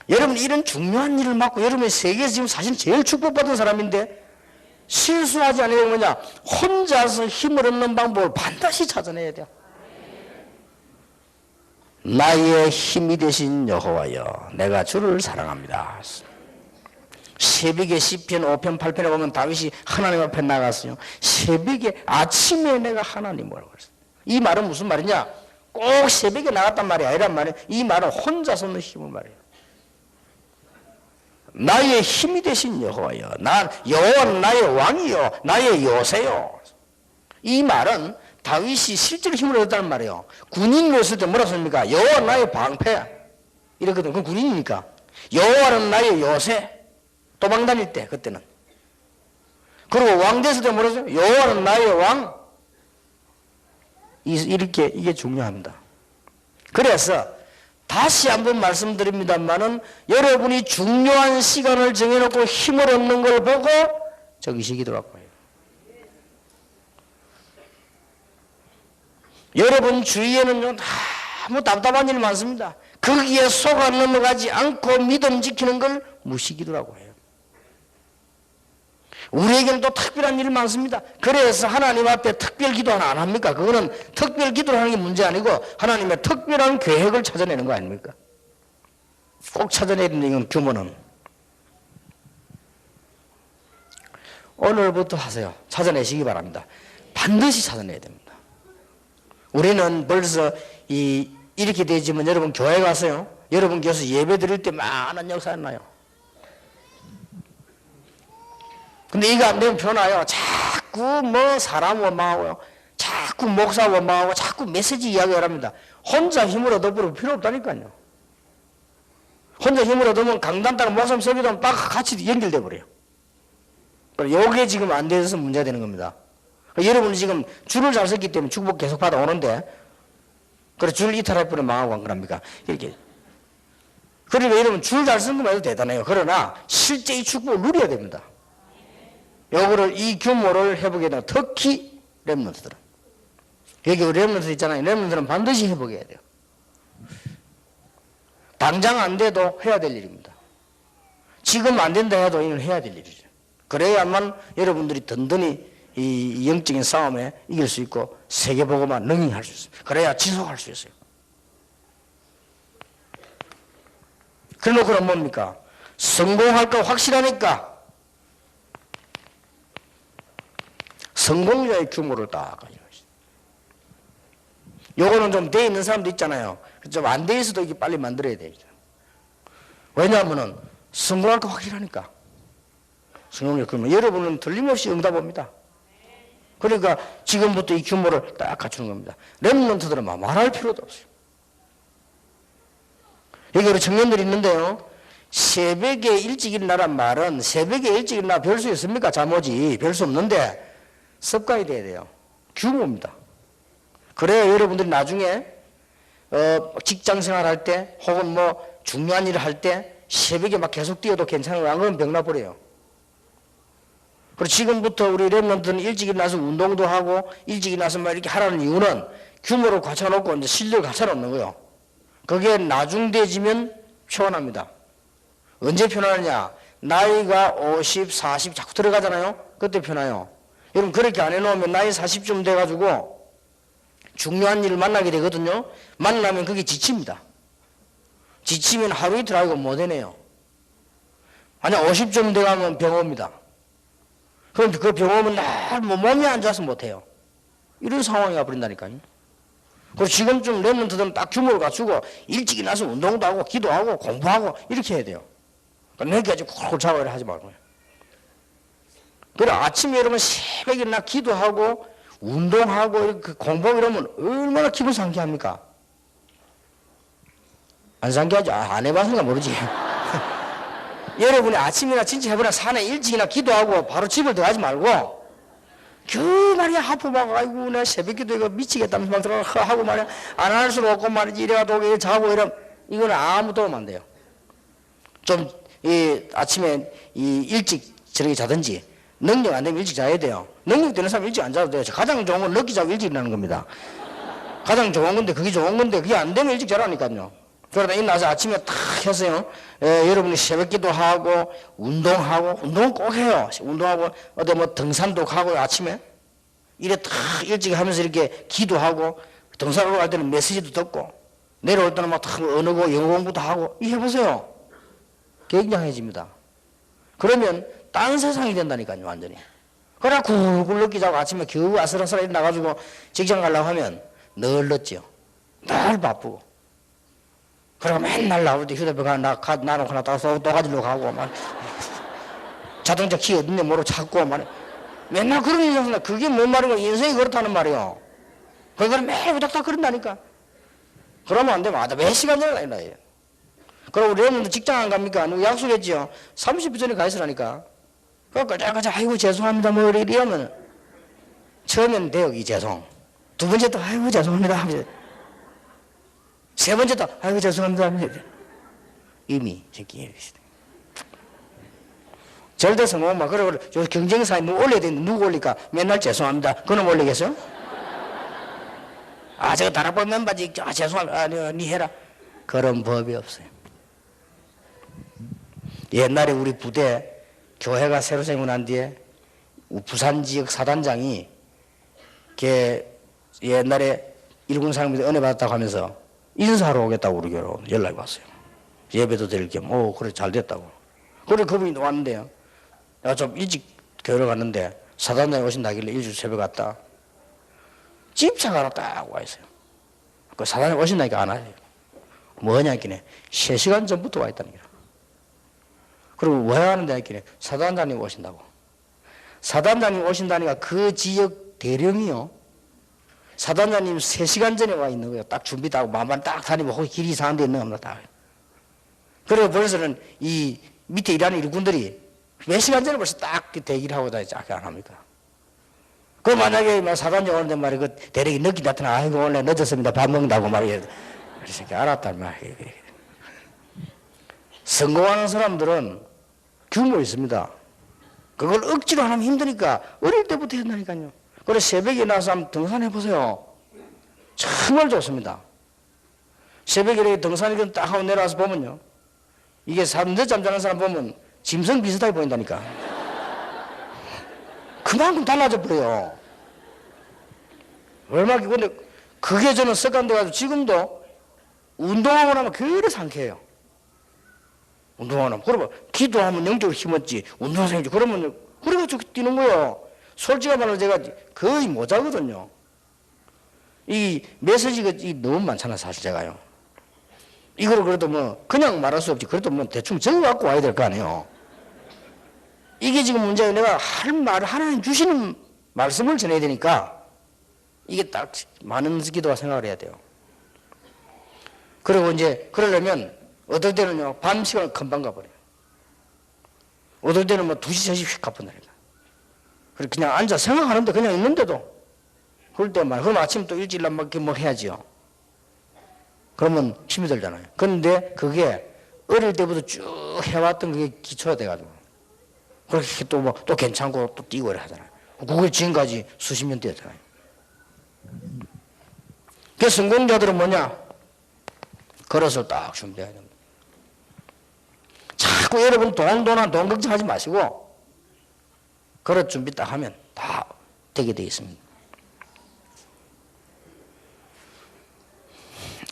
여러분 이런 중요한 일을 맡고 여러분이 세계에서 지금 사실 제일 축복받은 사람인데 실수하지 않으려면 뭐냐? 혼자서 힘을 얻는 방법을 반드시 찾아내야 돼요. 나의 힘이 되신 여호와여 내가 주를 사랑합니다. 새벽에 시편 5편 8편에 보면 다윗이 하나님 앞에 나갔어요. 새벽에 아침에 내가 하나님을 그랬어요. 이 말은 무슨 말이냐? 꼭 새벽에 나갔단 말이 아니란 말이에요. 이 말은 혼자서 얻는 힘을 말이에요. 나의 힘이 되신 여호와여 여호와는 나의 왕이요 나의 요새요. 이 말은 다윗이 실제로 힘을 얻었다는 말이에요. 군인으로 있을 때 뭐라 씁니까? 여호와는 나의 방패 이랬거든. 그건 군인이니까. 여호와는 나의 요새 도망 다닐 때 그때는. 그리고 왕 됐을 때 뭐라 써요? 여호와는 나의 왕. 이렇게 이게 중요합니다. 그래서 다시 한번 말씀드립니다만은 여러분이 중요한 시간을 정해놓고 힘을 얻는 걸 보고 적으시기도 해요. 여러분 주위에는 너무 답답한 일이 많습니다. 거기에 속아 넘어가지 않고 믿음 지키는 걸 무시기도라고 해요. 우리에게는 또 특별한 일이 많습니다. 그래서 하나님 앞에 특별 기도 하나 안 합니까? 그거는 특별 기도를 하는 게 문제 아니고 하나님의 특별한 계획을 찾아내는 거 아닙니까? 꼭 찾아내야 되는 규모는 오늘부터 하세요. 찾아내시기 바랍니다. 반드시 찾아내야 됩니다. 우리는 벌써 이렇게 되지만 여러분 교회 가서요. 여러분 교회에서 예배 드릴 때 많은 역사가 나요. 근데 이거 안 되면 변화요. 자꾸 뭐 사람 원망하고요. 자꾸 목사 원망하고 자꾸 메시지 이야기를 합니다. 혼자 힘을 얻어버리면 필요 없다니까요. 혼자 힘을 얻으면 강단 따라 목사님 설교하면 딱 같이 연결돼 버려요. 요게 지금 안 돼서 문제가 되는 겁니다. 여러분이 지금 줄을 잘 섰기 때문에 축복 계속 받아오는데 그래 줄 이탈할 뻔에 망하고 안 그럽니까? 이렇게. 그러니까 여러분 줄 잘 쓴 것만 해도 대단해요. 그러나 실제 이 축복을 누려야 됩니다. 요거를 이 규모를 해보게 되면 특히 렘넌트들은 여기 렘넌트 있잖아요. 렘넌트는 반드시 해보게 해야 돼요. 당장 안 돼도 해야 될 일입니다. 지금 안 된다 해도 이걸 해야 될 일이죠. 그래야만 여러분들이 든든히 이 영적인 싸움에 이길 수 있고 세계보고만 능히할 수 있어요. 그래야 지속할 수 있어요. 그래놓고 그럼 뭡니까? 성공할 거 확실하니까 성공자의 규모를 딱 가지고 있어요. 요거는 좀 돼 있는 사람도 있잖아요. 좀 안 돼 있어도 이게 빨리 만들어야 되죠. 왜냐하면은 성공할 거 확실하니까. 성공력 그러면 여러분은 틀림없이 응답합니다. 그러니까 지금부터 이 규모를 딱 갖추는 겁니다. 렘넌트들은 말할 필요도 없어요. 여기 우리 청년들이 있는데요. 새벽에 일찍 일어나란 말은 새벽에 일찍 일어나 별 수 있습니까? 잠오지. 별 수 없는데 습관이 돼야 돼요. 규모입니다. 그래야 여러분들이 나중에 직장 생활할 때 혹은 뭐 중요한 일을 할 때 새벽에 막 계속 뛰어도 괜찮은 거 안 그러면 병나버려요. 그리고 지금부터 우리 랩런트는 일찍 일어나서 운동도 하고 일찍 일어나서 막 이렇게 하라는 이유는 규모를 갖춰놓고 이제 실력을 갖춰놓는 거예요. 그게 나중 돼지면 표현합니다. 언제 표현하느냐? 나이가 50, 40 자꾸 들어가잖아요. 그때 표현해요. 여러분 그렇게 안 해놓으면 나이 40쯤 돼가지고 중요한 일을 만나게 되거든요. 만나면 그게 지칩니다. 지치면 하루 이틀 하고 못 해내요. 만약 50쯤 돼가면 병 옵니다. 그런데 그 병 오면 날 몸이 안 좋아서 못해요. 이런 상황이 와버린다니까요. 그리고 지금쯤 랩런트들은 딱 규모를 갖추고 일찍 일어나서 운동도 하고 기도하고 공부하고 이렇게 해야 돼요. 그러니까 여기까지 콜콜 작업을 하지 말고요. 그래 아침에 여러분 새벽에 일어나 기도하고 운동하고 이렇게 공부하고 이러면 얼마나 기분 상쾌합니까? 안 상쾌하죠? 안 해봤으니까 모르지. 여러분이 아침이나 진짜 해보나 산에 일찍이나 기도하고 바로 집을 들어가지 말고 그 말이야 하품하고 아이고 내 새벽 기도 이거 미치겠다면서 막 들어가 하고 말이야 안 할 수는 없고 말이지 이래가지고 자고 이러면 이거는 아무 도움 안 돼요. 좀 아침에 일찍 저렇게 자든지 능력 안 되면 일찍 자야 돼요. 능력 되는 사람 일찍 안 자도 돼요. 가장 좋은 건 늦게 자고 일찍 일어나는 겁니다. 가장 좋은 건데 그게 좋은 건데 그게 안 되면 일찍 자라니까요. 그러다 일어나서 아침에 탁 해서요. 여러분이 새벽기도 하고 운동하고 운동은 꼭 해요. 운동하고 어디 뭐 등산도 가고 아침에 이래 탁 일찍 하면서 이렇게 기도하고 등산하러 갈 때는 메시지도 듣고 내려올 때는 막 탁 언어고 영어 공부도 하고 이 해보세요. 굉장해집니다. 그러면 딴 세상이 된다니까요. 완전히. 그러나 굴굴 늦게 자고 아침에 겨우 아슬아슬하게 나가지고 직장 가려고 하면 늘 늦죠. 늘 바쁘고. 그러고 맨날 나올 때 휴대폰 나놓고 나가서 또 가지러 가고 막 자동차 키 어딘데 뭐로 찾고 막 맨날 그런 인생이나 그게 뭔 말이고 인생이 그렇다는 말이요. 그걸 매일 우닥닥 그런다니까. 그러면 안 되면 몇 시간 전에 나요. 그럼 우리 애들도 직장 안 갑니까? 누구 약속했지요? 30분 전에 가 있으라니까. 그러니까 내가 아이고 죄송합니다 뭐 이러면 처음에는 돼요 이 죄송. 두 번째 또 아이고 죄송합니다. 세 번째 또 아이고 죄송합니다. 이미 새끼 절대 성공 막 그러고 경쟁사에 누구 올려야 되는데 누구 올릴까? 맨날 죄송합니다. 그놈 올리겠어요? 아 저거 다락방 멤버지 죄송합니다. 니 해라. 그런 법이 없어요. 옛날에 우리 부대 교회가 새로 생겨난 뒤에 부산 지역 사단장이 옛날에 일군 사람들이 은혜 받았다고 하면서 인사하러 오겠다고 우리 교회로 연락이 왔어요. 예배도 드릴 겸, 그래 잘 됐다고. 그래 그분이 왔는데요. 내가 좀 일찍 교회를 갔는데 사단장이 오신다길래 일찍 새벽 갔다. 집차가 하나 딱 와 있어요. 그 사단장이 오신다니까 안 와요. 뭐냐 했길래 3시간 전부터 와 있다는 거야. 그리고 왜 하는데 했길래 사단장님 오신다고. 사단장님 오신다니까 그 지역 대령이요. 사단장님 3시간 전에 와 있는 거예요. 딱 준비 다 하고 마음만 딱 다니면 혹시 길이 이상한 데 있는 겁니다. 그리고 벌써는 이 밑에 일하는 일꾼들이 몇 시간 전에 벌써 딱 대기를 하고 다니지 안 합니까? 그 만약에 사단장 오는데 말이야 그 대령이 늦게 나타나 아이고 원래 늦었습니다. 밥 먹는다고 말이야. 그래서 알았단 말이에요. 성공하는 사람들은 규모 있습니다. 그걸 억지로 하면 힘드니까 어릴 때부터 한다니까요. 그래서 새벽에 나와서 한번 등산해보세요. 정말 좋습니다. 새벽에 이렇게 등산을 딱 하고 내려와서 보면요. 이게 늦잠 자는 사람 보면 짐승 비슷하게 보인다니까. 그만큼 달라져 버려요. 얼마나, 근데 그게 저는 습관돼가지고 지금도 운동하고 나면 그래 상쾌해요. 운동하고 나면. 그러면 기도하면 영적으로 힘었지, 운동하면 생기지. 그러면, 그래가지고 뛰는 거예요. 솔직히 말하면 제가 거의 모자거든요. 이 메시지가 너무 많잖아, 사실 제가요. 이거를 그래도 뭐, 그냥 말할 수 없지. 그래도 뭐 대충 적어갖고 와야 될 거 아니에요. 이게 지금 문제예요. 내가 할 말, 하나님 주시는 말씀을 전해야 되니까, 이게 딱 많은 기도와 생각을 해야 돼요. 그리고 이제, 그러려면, 어떨 때는요, 밤 시간을 금방 가버려요. 어떨 때는 뭐 2시, 3시 휙 가버린다니까. 그리고 그냥 앉아 생각하는데 그냥 있는데도, 그럴 때만, 그럼 아침 또 일찍 일어나면 뭐 해야지요. 그러면 힘이 들잖아요. 그런데 그게 어릴 때부터 쭉 해왔던 그게 기초가 돼가지고. 그렇게 또 뭐, 또 괜찮고 또 뛰고 이래 하잖아요. 그게 지금까지 수십 년 뛰었잖아요. 그 성공자들은 뭐냐? 걸어서 딱 준비해야 됩니다. 자꾸 여러분 돈 걱정하지 마시고, 걸어 준비 딱 하면 다 되게 돼 있습니다.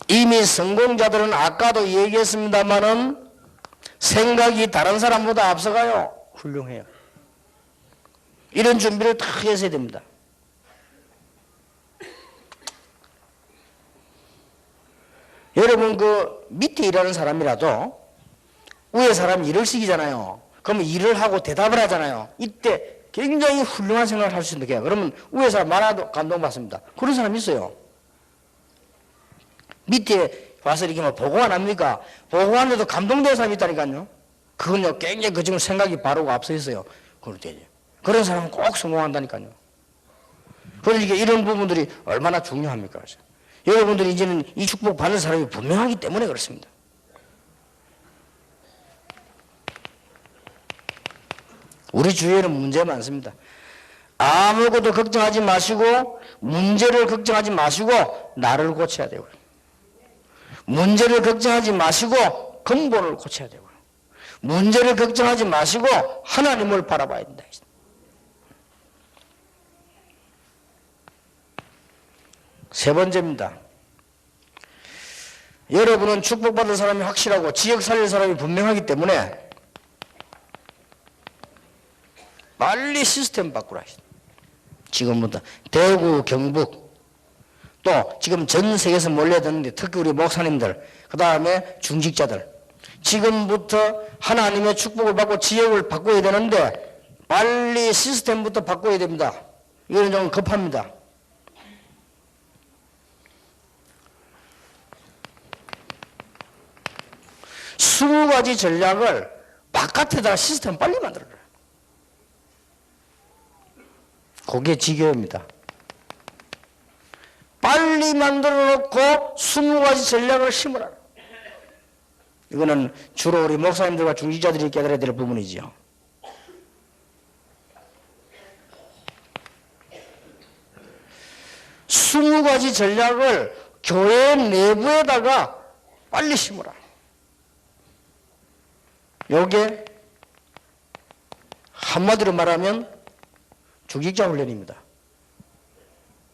이미 성공자들은 아까도 얘기했습니다만은 생각이 다른 사람보다 앞서가요. 훌륭해요. 이런 준비를 다 해서 됩니다. 여러분 그 밑에 일하는 사람이라도 위에 사람이 일을 시키잖아요. 그러면 일을 하고 대답을 하잖아요. 이때 굉장히 훌륭한 생각을 할 수 있는 거예요. 그러면 위에 사람 많아도 감동받습니다. 그런 사람 있어요. 밑에 와서 이렇게 뭐 보고가 납니까? 보고하는데도 감동되는 사람이 있다니까요. 그건요, 굉장히 그 지금 생각이 바르고 앞서 있어요. 그럴 때죠. 그런 사람은 꼭 성공한다니까요. 그러니까 이런 부분들이 얼마나 중요합니까? 여러분들이 이제는 이 축복 받는 사람이 분명하기 때문에 그렇습니다. 우리 주위에는 문제 많습니다. 아무것도 걱정하지 마시고, 문제를 걱정하지 마시고, 나를 고쳐야 되고요. 문제를 걱정하지 마시고 근본을 고쳐야 되고요. 문제를 걱정하지 마시고 하나님을 바라봐야 된다. 세 번째입니다. 여러분은 축복받은 사람이 확실하고 지역 살릴 사람이 분명하기 때문에 빨리 시스템 바꾸라. 지금부터 대구, 경북, 또 지금 전 세계에서 몰려드는데 특히 우리 목사님들, 그 다음에 중직자들, 지금부터 하나님의 축복을 받고 지역을 바꿔야 되는데 빨리 시스템부터 바꿔야 됩니다. 이거는 좀 급합니다. 스무 가지 전략을 바깥에다가 시스템 빨리 만들어라. 그게 지교입니다. 빨리 만들어 놓고 20가지 전략을 심으라. 이거는 주로 우리 목사님들과 중직자들이 깨달아야 될 부분이지요. 스무 가지 전략을 교회 내부에다가 빨리 심으라. 요게 한마디로 말하면 중직자 훈련입니다.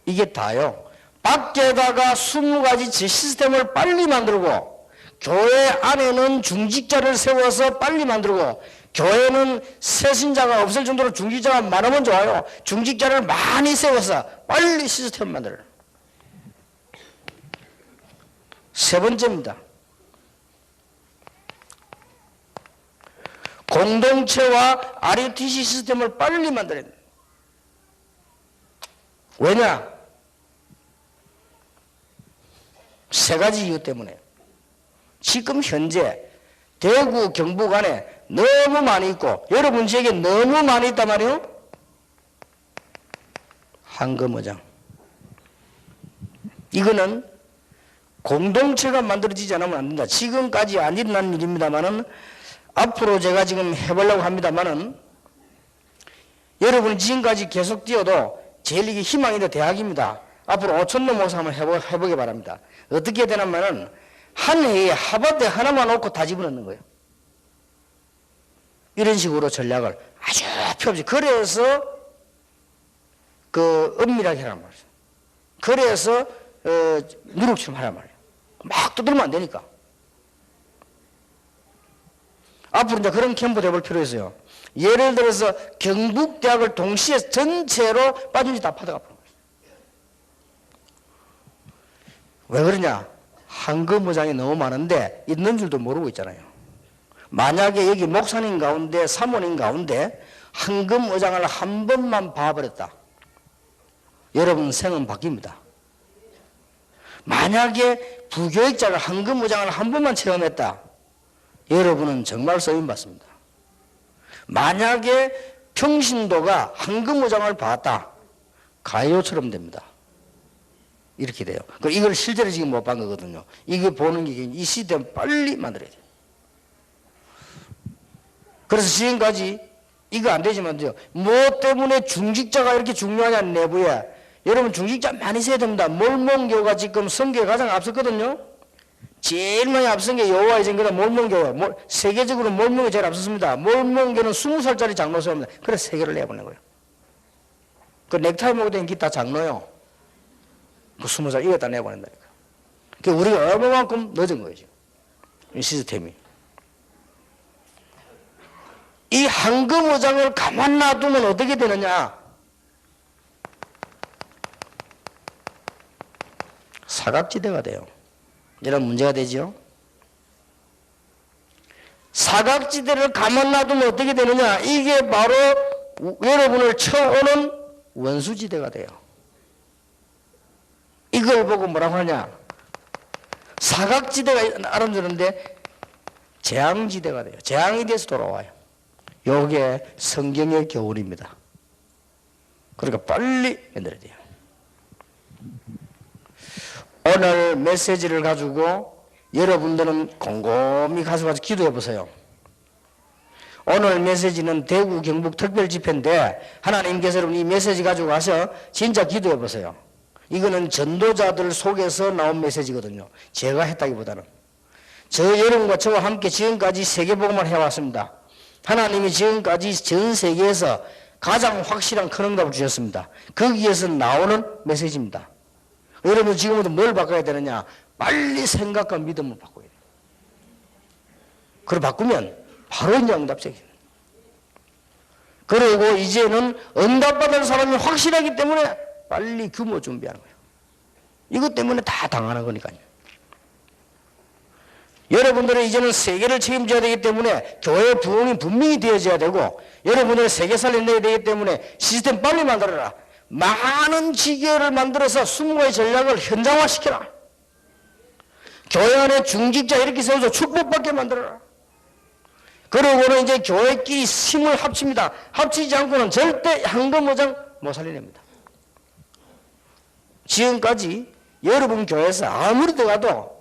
이게 다요. 밖에다가 20가지 시스템을 빨리 만들고 교회 안에는 중직자를 세워서 빨리 만들고 교회는 새신자가 없을 정도로 중직자가 많으면 좋아요. 중직자를 많이 세워서 빨리 시스템 만들어요. 세 번째입니다. 공동체와 RUTC 시스템을 빨리 만들어야 돼요. 왜냐? 세 가지 이유 때문에. 지금 현재 대구, 경북 안에 너무 많이 있고 여러분 지역에 너무 많이 있단 말이에요. 한금어장. 이거는 공동체가 만들어지지 않으면 안 된다. 지금까지 안 일어난 일입니다만은 앞으로 제가 지금 해보려고 합니다만은 여러분이 지금까지 계속 뛰어도 제일 이게 희망이 돼 대학입니다. 앞으로 5,000명 모사 한번 해보기 바랍니다. 어떻게 되냐면은 한 해에 하바대 하나만 놓고 다 집어넣는 거예요. 이런 식으로 전략을 아주 펴지. 그래서 그 은밀하게 하란 말이에요. 그래서 누룩처럼 하란 말이에요. 막 두드리면 안 되니까. 앞으로 이제 그런 캠프도 해볼 필요 있어요. 예를 들어서 경북대학을 동시에 전체로 빠짐없이 다 파다가 보는 거예요. 왜 그러냐? 한금의장이 너무 많은데 있는 줄도 모르고 있잖아요. 만약에 여기 목사님 가운데 사모님 가운데 한금의장을 한 번만 봐버렸다. 여러분 생은 바뀝니다. 만약에 부교육자가 한금의장을 한 번만 체험했다. 여러분은 정말 쓰임받습니다. 만약에 평신도가 한금의장을 봤다. 가요처럼 됩니다. 이렇게 돼요. 이걸 실제로 지금 못 본 거거든요. 이게 보는 게 이 시스템 빨리 만들어야 돼요. 그래서 지금까지 이거 안 되지만요. 뭐 때문에 중직자가 이렇게 중요하냐 내부에. 여러분 중직자 많이 세야 됩니다. 몰몬교가 지금 성교에 가장 앞섰거든요. 제일 많이 앞선 게 여호와의 증거다 몰몬교예요. 세계적으로 몰몬교가 제일 앞섰습니다. 몰몬교는 20살짜리 장로 세웁니다. 그래서 세계를 내보낸 거예요. 그 넥타이 목에 된 기타 장로요. 그 20살 이겼다 내보낸다니까. 그 우리가 얼마만큼 늦은 거예요, 지금. 이 시스템이. 이 한금의장을 가만 놔두면 어떻게 되느냐? 사각지대가 돼요. 이런 문제가 되죠. 사각지대를 가만 놔두면 어떻게 되느냐? 이게 바로 여러분을 쳐오는 원수지대가 돼요. 이걸 보고 뭐라고 하냐? 사각지대가 아름다운데 재앙지대가 돼요. 재앙이 돼서 돌아와요. 요게 성경의 교훈입니다. 그러니까 빨리 만들어야 돼요. 오늘 메시지를 가지고 여러분들은 곰곰이 가서 기도해 보세요. 오늘 메시지는 대구 경북 특별 집회인데 하나님께서 여러분 이 메시지 가지고 가서 진짜 기도해 보세요. 이거는 전도자들 속에서 나온 메시지거든요. 제가 했다기보다는. 저 여러분과 저와 함께 지금까지 세계복음을 해왔습니다. 하나님이 지금까지 전 세계에서 가장 확실한 큰 응답을 주셨습니다. 거기에서 나오는 메시지입니다. 여러분 지금부터 뭘 바꿔야 되느냐? 빨리 생각과 믿음을 바꿔야 돼요. 그걸 바꾸면 바로 이제 응답적이에요. 그리고 이제는 응답받을 사람이 확실하기 때문에 빨리 규모 준비하는 거예요. 이것 때문에 다 당하는 거니까요. 여러분들은 이제는 세계를 책임져야 되기 때문에 교회 부흥이 분명히 되어져야 되고 여러분들은 세계 살려내야 되기 때문에 시스템 빨리 만들어라. 많은 지교를 만들어서 수문화의 전략을 현장화시켜라. 교회 안에 중직자 이렇게 세워서 축복받게 만들어라. 그러고는 이제 교회끼리 힘을 합칩니다. 합치지 않고는 절대 한금의장 못 살려냅니다. 지금까지 여러분 교회에서 아무리 들어가도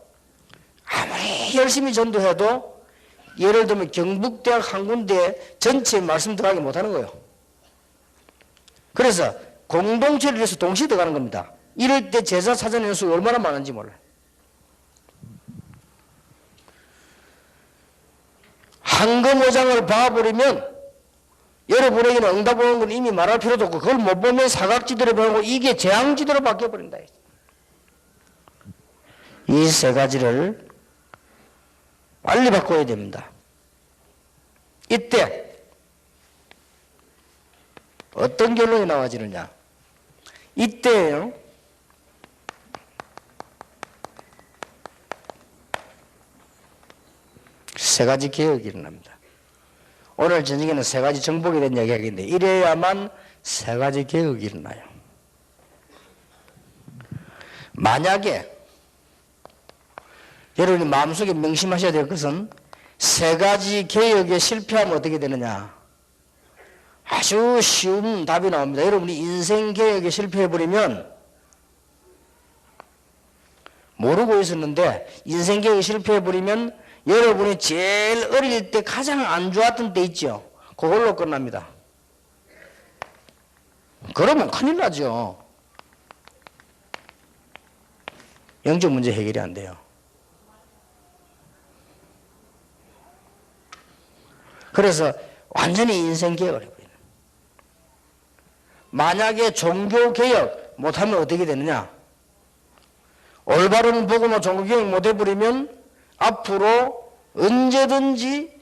아무리 열심히 전도해도 예를 들면 경북대학 한 군데 전체 말씀 들어가기 못하는 거예요. 그래서 공동체를 위해서 동시에 들어가는 겁니다. 이럴 때 제자 찾아내는 수가 얼마나 많은지 몰라요. 한금의장을 봐버리면 여러분에게는 응답 오는 건 이미 말할 필요도 없고 그걸 못 보면 사각지대로 보고 이게 재앙지대로 바뀌어버린다. 이 세 가지를 빨리 바꿔야 됩니다. 이때 어떤 결론이 나와지느냐? 이때요. 세 가지 개혁이 일어납니다. 오늘 저녁에는 세 가지 정복에 대한 이야기하겠는데 이래야만 세 가지 개혁이 일어나요. 만약에 여러분이 마음속에 명심하셔야 될 것은 세 가지 개혁에 실패하면 어떻게 되느냐? 아주 쉬운 답이 나옵니다. 여러분이 인생 개혁에 실패해버리면 모르고 있었는데 인생 개혁에 실패해버리면 여러분이 제일 어릴 때 가장 안 좋았던 때 있죠? 그걸로 끝납니다. 그러면 큰일 나죠. 영적 문제 해결이 안 돼요. 그래서 완전히 인생 개혁을 해버려요. 만약에 종교개혁 못하면 어떻게 되느냐? 올바른 복음과 종교개혁 못해버리면 앞으로 언제든지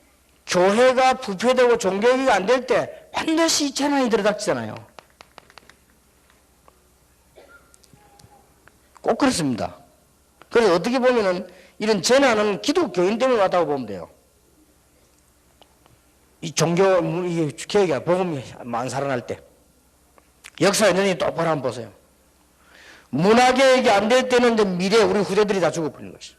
교회가 부패되고 종교개혁이 안 될 때 반드시 재난이 들어닥치잖아요. 꼭 그렇습니다. 그래서 어떻게 보면은 이런 재난은 기독교인 때문에 왔다고 보면 돼요. 이 종교 개혁이 복음이 안 살아날 때 역사의 눈이 똑바로 한번 보세요. 문화개혁이 안 될 때는 이제 미래 우리 후대들이 다 죽어버리는 것이죠.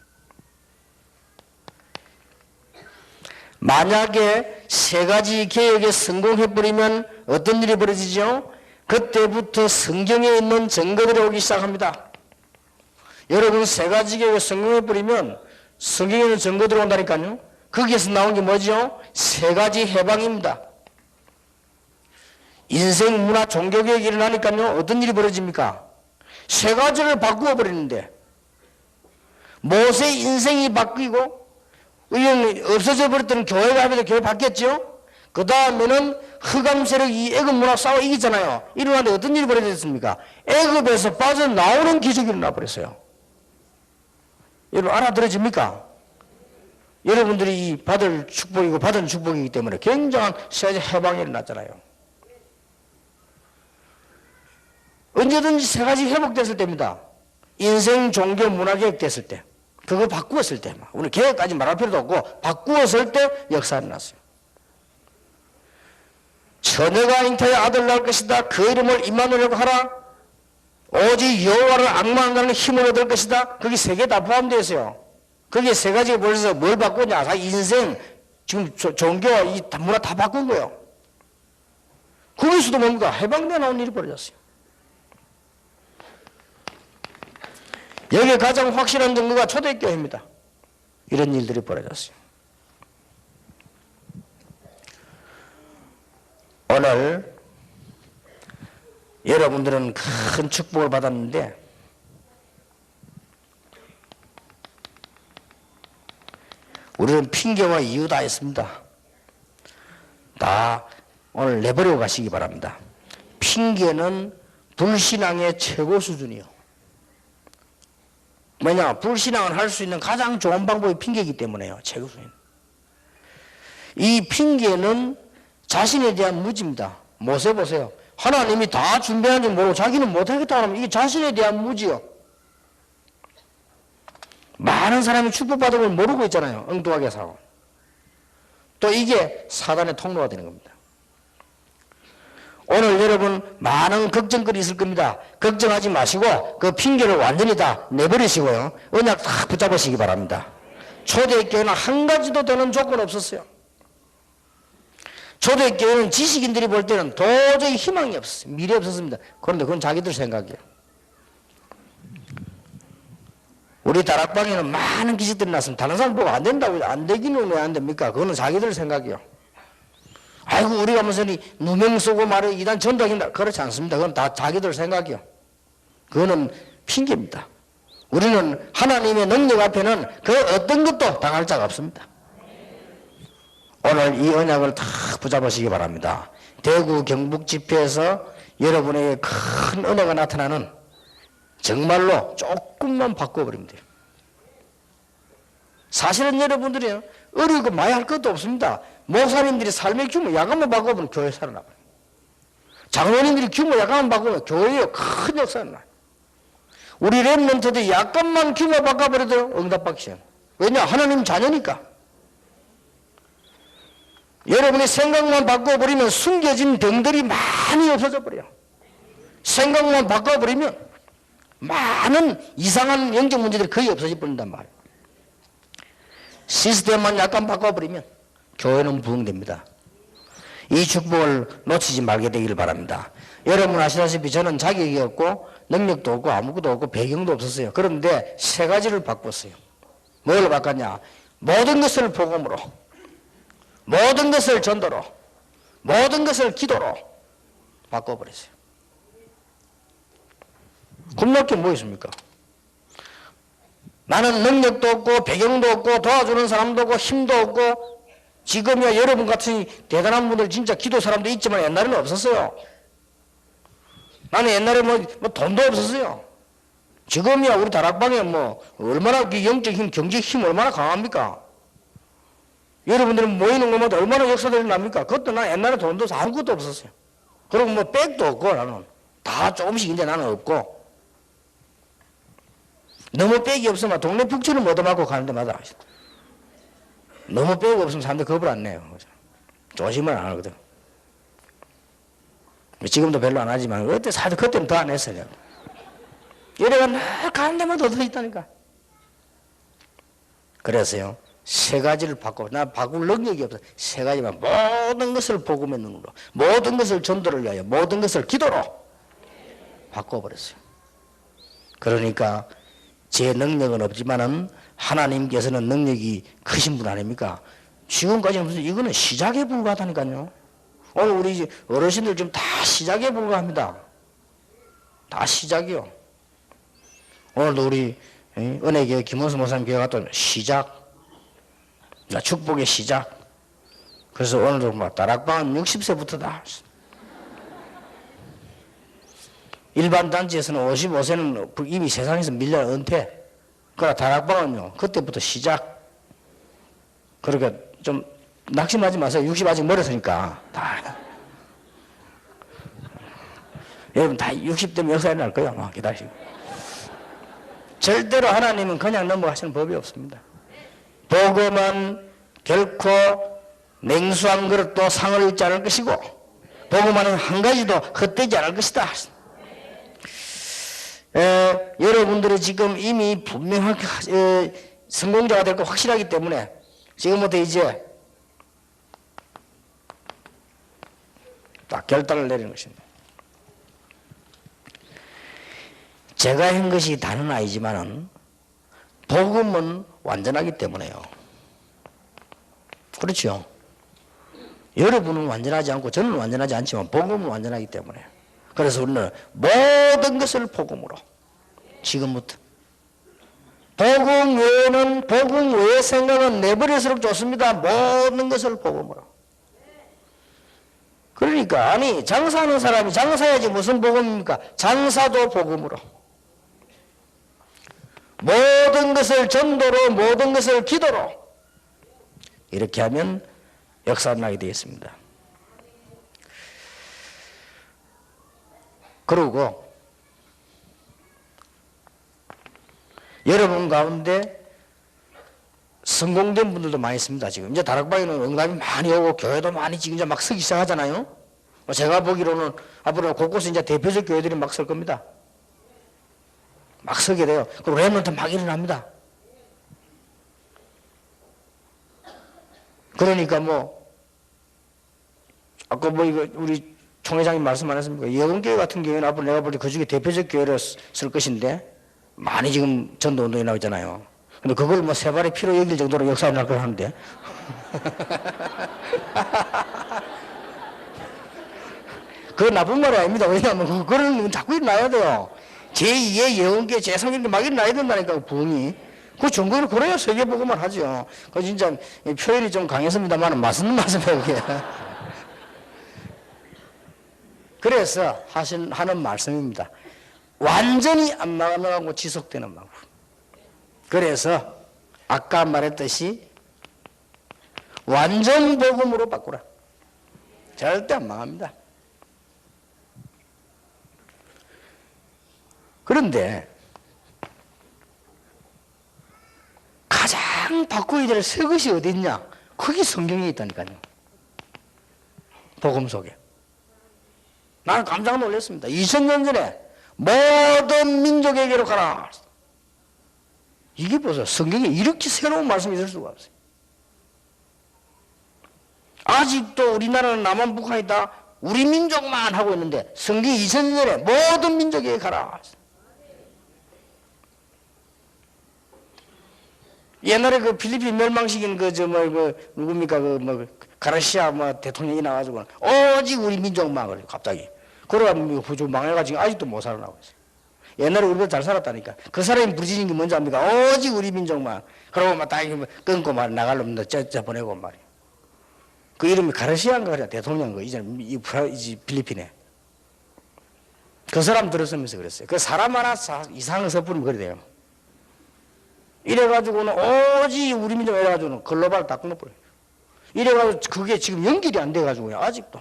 만약에 세 가지 개혁에 성공해버리면 어떤 일이 벌어지죠? 그때부터 성경에 있는 증거들이 오기 시작합니다. 여러분 세 가지 개혁에 성공해버리면 성경에 있는 증거들이 온다니까요. 거기에서 나온 게 뭐죠? 세 가지 해방입니다. 인생, 문화, 종교개혁이 일어나니까요. 어떤 일이 벌어집니까? 세 가지를 바꾸어 버리는데 모세의 인생이 바뀌고 없어져 버렸던 교회가 하면서 교회 바뀌었죠. 그 다음에는 흑암 세력이 애굽 문화 싸워 이기잖아요. 일어나는데 어떤 일이 벌어졌습니까? 애굽에서 빠져나오는 기적이 일어나 버렸어요. 여러분 알아들어집니까? 여러분들이 이 받을 축복이고 받은 축복이기 때문에 굉장한 세계 해방이 일어났잖아요. 언제든지 세 가지 회복됐을 때입니다. 인생, 종교, 문화개혁 됐을 때. 그거 바꾸었을 때. 우리 개혁까지 말할 필요도 없고 바꾸었을 때 역사가 일어났어요. 처녀가 잉태의 아들 낳을 것이다. 그 이름을 임마누엘이라고 하라. 오직 여호와를 앙망하는 힘을 얻을 것이다. 거기 세 개 다 포함되어 있어요. 거기에 세 가지가 벌써 뭘 바꾸냐. 다 인생, 지금 종교, 이 문화 다 바꾼 거예요. 거기서도 뭡니까? 해방되어 나온 일이 벌어졌어요. 여기에 가장 확실한 증거가 초대교회입니다. 이런 일들이 벌어졌어요. 오늘 여러분들은 큰 축복을 받았는데 우리는 핑계와 이유 다 있습니다. 다 오늘 내버리고 가시기 바랍니다. 핑계는 불신앙의 최고 수준이요. 뭐냐? 불신앙을 할 수 있는 가장 좋은 방법이 핑계이기 때문에요. 최고 수준. 이 핑계는 자신에 대한 무지입니다. 모세 보세요. 하나님이 다 준비하는지 모르고 자기는 못하겠다 하면 이게 자신에 대한 무지요. 많은 사람이 축복받은 걸 모르고 있잖아요. 엉뚱하게 살고. 또 이게 사단의 통로가 되는 겁니다. 오늘 여러분 많은 걱정거리 있을 겁니다. 걱정하지 마시고 그 핑계를 완전히 다 내버리시고요. 언약 다 붙잡으시기 바랍니다. 초대교회는 한 가지도 되는 조건 없었어요. 초대교회는 지식인들이 볼 때는 도저히 희망이 없었어요. 미래 없었습니다. 그런데 그건 자기들 생각이에요. 우리 다락방에는 많은 기적들이 났습니다. 다른 사람 보고 안 된다고 안 되기는 왜 안 됩니까? 그거는 자기들 생각이에요. 아이고 우리가 무슨 누명 쓰고 말해 이단 전도한다. 그렇지 않습니다. 그건 다 자기들 생각이요. 그거는 핑계입니다. 우리는 하나님의 능력 앞에는 그 어떤 것도 당할 자가 없습니다. 오늘 이 언약을 다 붙잡으시기 바랍니다. 대구 경북 집회에서 여러분에게 큰 은혜가 나타나는 정말로 조금만 바꿔버리면 돼요. 사실은 여러분들이 어리고 많이 할 것도 없습니다. 목사님들이 삶의 규모 약간만 바꿔보면 교회 살아나요. 장로님들이 규모 약간만 바꾸면 교회에 큰 역사가 나요. 우리 랩런트들이 약간만 규모 바꿔버려도 응답받기 시작해요. 왜냐? 하나님 자녀니까. 여러분의 생각만 바꿔버리면 숨겨진 병들이 많이 없어져 버려요. 생각만 바꿔버리면 많은 이상한 영적 문제들이 거의 없어져 버린단 말이에요. 시스템만 약간 바꿔버리면 교회는 부흥됩니다. 이 축복을 놓치지 말게 되기를 바랍니다. 여러분 아시다시피 저는 자격이 없고 능력도 없고 아무것도 없고 배경도 없었어요. 그런데 세 가지를 바꿨어요. 뭘 바꿨냐? 모든 것을 복음으로, 모든 것을 전도로, 모든 것을 기도로 바꿔버렸어요. 겁날 게 뭐 있습니까? 나는 능력도 없고 배경도 없고 도와주는 사람도 없고 힘도 없고 지금이야 여러분 같은 대단한 분들 진짜 기도 사람도 있지만 옛날에는 없었어요. 나는 옛날에 뭐 돈도 없었어요. 지금이야 우리 다락방에 뭐 얼마나 그 영적 힘, 경제적 힘 얼마나 강합니까? 여러분들은 모이는 것마다 얼마나 역사들이 납니까? 그것도 나 옛날에 돈도 아무것도 없었어요. 그리고 뭐 백도 없고 나는 다 조금씩 이제 나는 없고 너무 백이 없으면 동네 북치를 못 얻어맞고 가는 데마다 너무 백 없으면 사람들 겁을 안 내요. 조심을 안 하거든. 지금도 별로 안 하지만 그때 사실 그때는 더 안 했어요. 이래가 날 가는 데마다 얻어 있다니까. 그래서요. 세 가지를 바꿔. 나 바꿀 능력이 없어. 세 가지만 모든 것을 복음의 눈으로, 모든 것을 전도를 위하여, 모든 것을 기도로 바꿔버렸어요. 그러니까 제 능력은 없지만은 하나님께서는 능력이 크신 분 아닙니까? 지금까지는 무슨 이거는 시작에 불과하다니까요. 오늘 우리 어르신들 지금 다 시작에 불과합니다. 다 시작이요. 오늘도 우리 은혜교회 김원수 목사님 교회 갔다 시작. 축복의 시작. 그래서 오늘도 막 다락방은 60세부터다. 일반 단지에서는 55세는 이미 세상에서 밀려 은퇴. 그러나 다락방은요 그때부터 시작. 그러니까 좀 낙심하지 마세요. 60 아직 멀었으니까. 다. 여러분 다 60대면 역사에 날 거예요. 막 기다리시고. 절대로 하나님은 그냥 넘어가시는 법이 없습니다. 복음은 결코 냉수한 그릇도 상을 입지 않을 것이고 복음은 한 가지도 헛되지 않을 것이다. 여러분들이 지금 이미 분명하게 성공자가 될 거 확실하기 때문에 지금부터 이제 딱 결단을 내리는 것입니다. 제가 한 것이 다는 아니지만은 복음은 완전하기 때문에요. 그렇죠? 여러분은 완전하지 않고 저는 완전하지 않지만 복음은 완전하기 때문에 그래서 우리는 모든 것을 복음으로 지금부터 복음 외에는 복음 외의 생각은 내버릴수록 좋습니다. 모든 것을 복음으로. 그러니까 아니 장사하는 사람이 장사해야지 무슨 복음입니까? 장사도 복음으로. 모든 것을 전도로 모든 것을 기도로 이렇게 하면 역사가 나게 되겠습니다. 그리고 여러분 가운데 성공된 분들도 많이 있습니다. 지금 이제 다락방에는 응답이 많이 오고 교회도 많이 지금 이제 막 서기 시작하잖아요. 제가 보기로는 앞으로 곳곳에 이제 대표적 교회들이 막 설 겁니다. 막 서게 돼요. 그리고 렘넌트 막 일어납니다. 그러니까 뭐 아까 뭐 이거 우리 총회장님 말씀 안 했습니까? 예원교회 같은 경우에는 앞으로 내가 볼 때 그중에 대표적 교회를 쓸 것인데 많이 지금 전도 운동이 나오고 있잖아요. 근데 그걸 뭐 세 발의 피로 여길 정도로 역사가 날 걸 하는데 그거 나쁜 말 아닙니다. 왜냐하면 그거는 자꾸 일어나야 돼요. 제2의 예언계 제3의 막 일어나야 된다니까 부흥이. 그 정도로 그래야 세계보고만 하죠. 그 진짜 표현이 좀 강했습니다만 맞는 말씀이에요 그게. 그래서 하는 말씀입니다. 완전히 안 나가고 지속되는 방법. 그래서 아까 말했듯이 완전 복음으로 바꾸라. 절대 안 망합니다. 그런데 가장 바꿔야 될 새 것이 어디 있냐? 그게 성경에 있다니까요. 복음 속에. 나는 깜짝 놀랐습니다. 2000년 전에 모든 민족에게로 가라. 이게 보세요. 성경에 이렇게 새로운 말씀이 있을 수가 없어요. 아직도 우리나라는 남한 북한이다. 우리 민족만 하고 있는데 성경이 2000년 전에 모든 민족에게 가라. 옛날에 그 필리핀 멸망시킨 누굽니까 가르시아 대통령이 나와가지고 오직 우리 민족만 그래 갑자기 그러면 후주 망해가지고 아직도 못 살아나고 있어요. 옛날에 우리보다 잘 살았다니까. 그 사람이 부르짖은 게 뭔지 압니까? 오직 우리 민족만. 그러고 막 다 끊고 말 나갈 놈들 쩌 보내고 말이야. 그 이름이 가르시아인가 그래 대통령 거 이제 필리핀에. 그 사람 들었으면서 그랬어요. 그 사람 하나 이상한 섣부르면 그래 돼요. 이래가지고는 오직 우리 민족 이래가지고는 글로벌 다 끊어버려요. 이래가지고 그게 지금 연결이 안 돼가지고요. 아직도.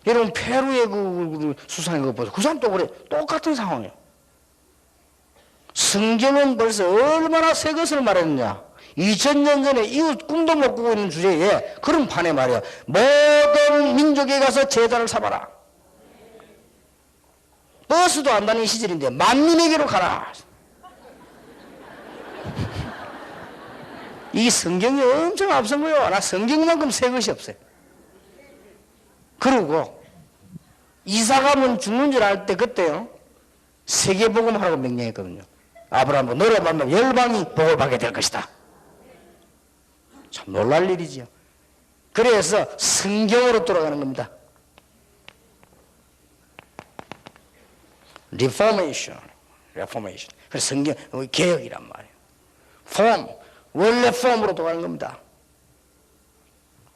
여러분 페루의 그 수상인 거 보세요. 그 사람도 그래. 똑같은 상황이에요. 성경은 벌써 얼마나 새 것을 말했느냐. 2000년 전에 이웃 꿈도 못 꾸고 있는 주제에 그런 판에 말이야. 모든 민족에 가서 제자를 삼아라. 버스도 안 다니는 시절인데 만민에게로 가라. 이 성경이 엄청 앞선 거예요. 나 성경만큼 새 것이 없어요. 그리고 이사 가면 죽는 줄 알 때 그때요. 세계복음하라고 명령했거든요. 아브라함은 너를 만나면 열방이 복을 받게 될 것이다. 참 놀랄 일이지요. 그래서 성경으로 돌아가는 겁니다. Reformation. 그래서 성경 개혁이란 말이에요. 원래 폼으로 돌아가는 겁니다.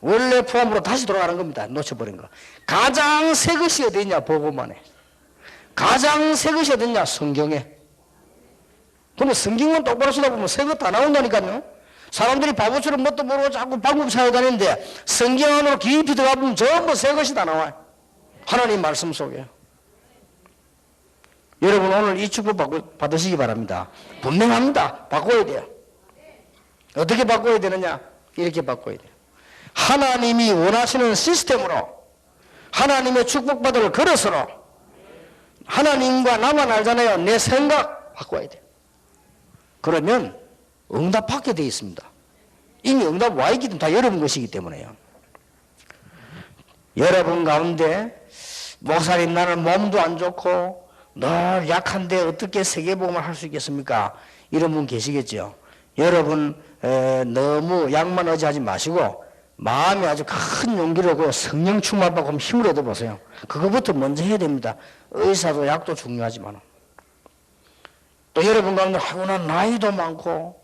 원래 폼으로 다시 돌아가는 겁니다. 놓쳐버린 거. 가장 새 것이 어디 있냐? 복음만에. 가장 새 것이 어디 있냐? 성경에. 근데 성경만 똑바로 쓰다 보면 새 것 다 나온다니까요. 사람들이 바보처럼 뭣도 모르고 자꾸 방법 찾아다니는데 성경 안으로 깊이 들어가 보면 전부 새 것이 다 나와요. 하나님 말씀 속에. 여러분 오늘 이 축복 받으시기 바랍니다. 분명합니다. 바꿔야 돼요. 어떻게 바꿔야 되느냐? 이렇게 바꿔야 돼요. 하나님이 원하시는 시스템으로 하나님의 축복받을 그릇으로 하나님과 나만 알잖아요. 내 생각 바꿔야 돼요. 그러면 응답받게 되어 있습니다. 이미 응답 와 있기 때문에 다 여러분 것이기 때문에요. 여러분 가운데 목사님 나는 몸도 안 좋고 늘 약한데 어떻게 세계복음을 할 수 있겠습니까? 이런 분 계시겠죠. 여러분 너무 약만 의지하지 마시고 마음에 아주 큰 용기를 얻고 성령 충만받고 힘을 얻어보세요. 그거부터 먼저 해야 됩니다. 의사도 약도 중요하지만 또 여러분 가운데 아이고 난 나이도 많고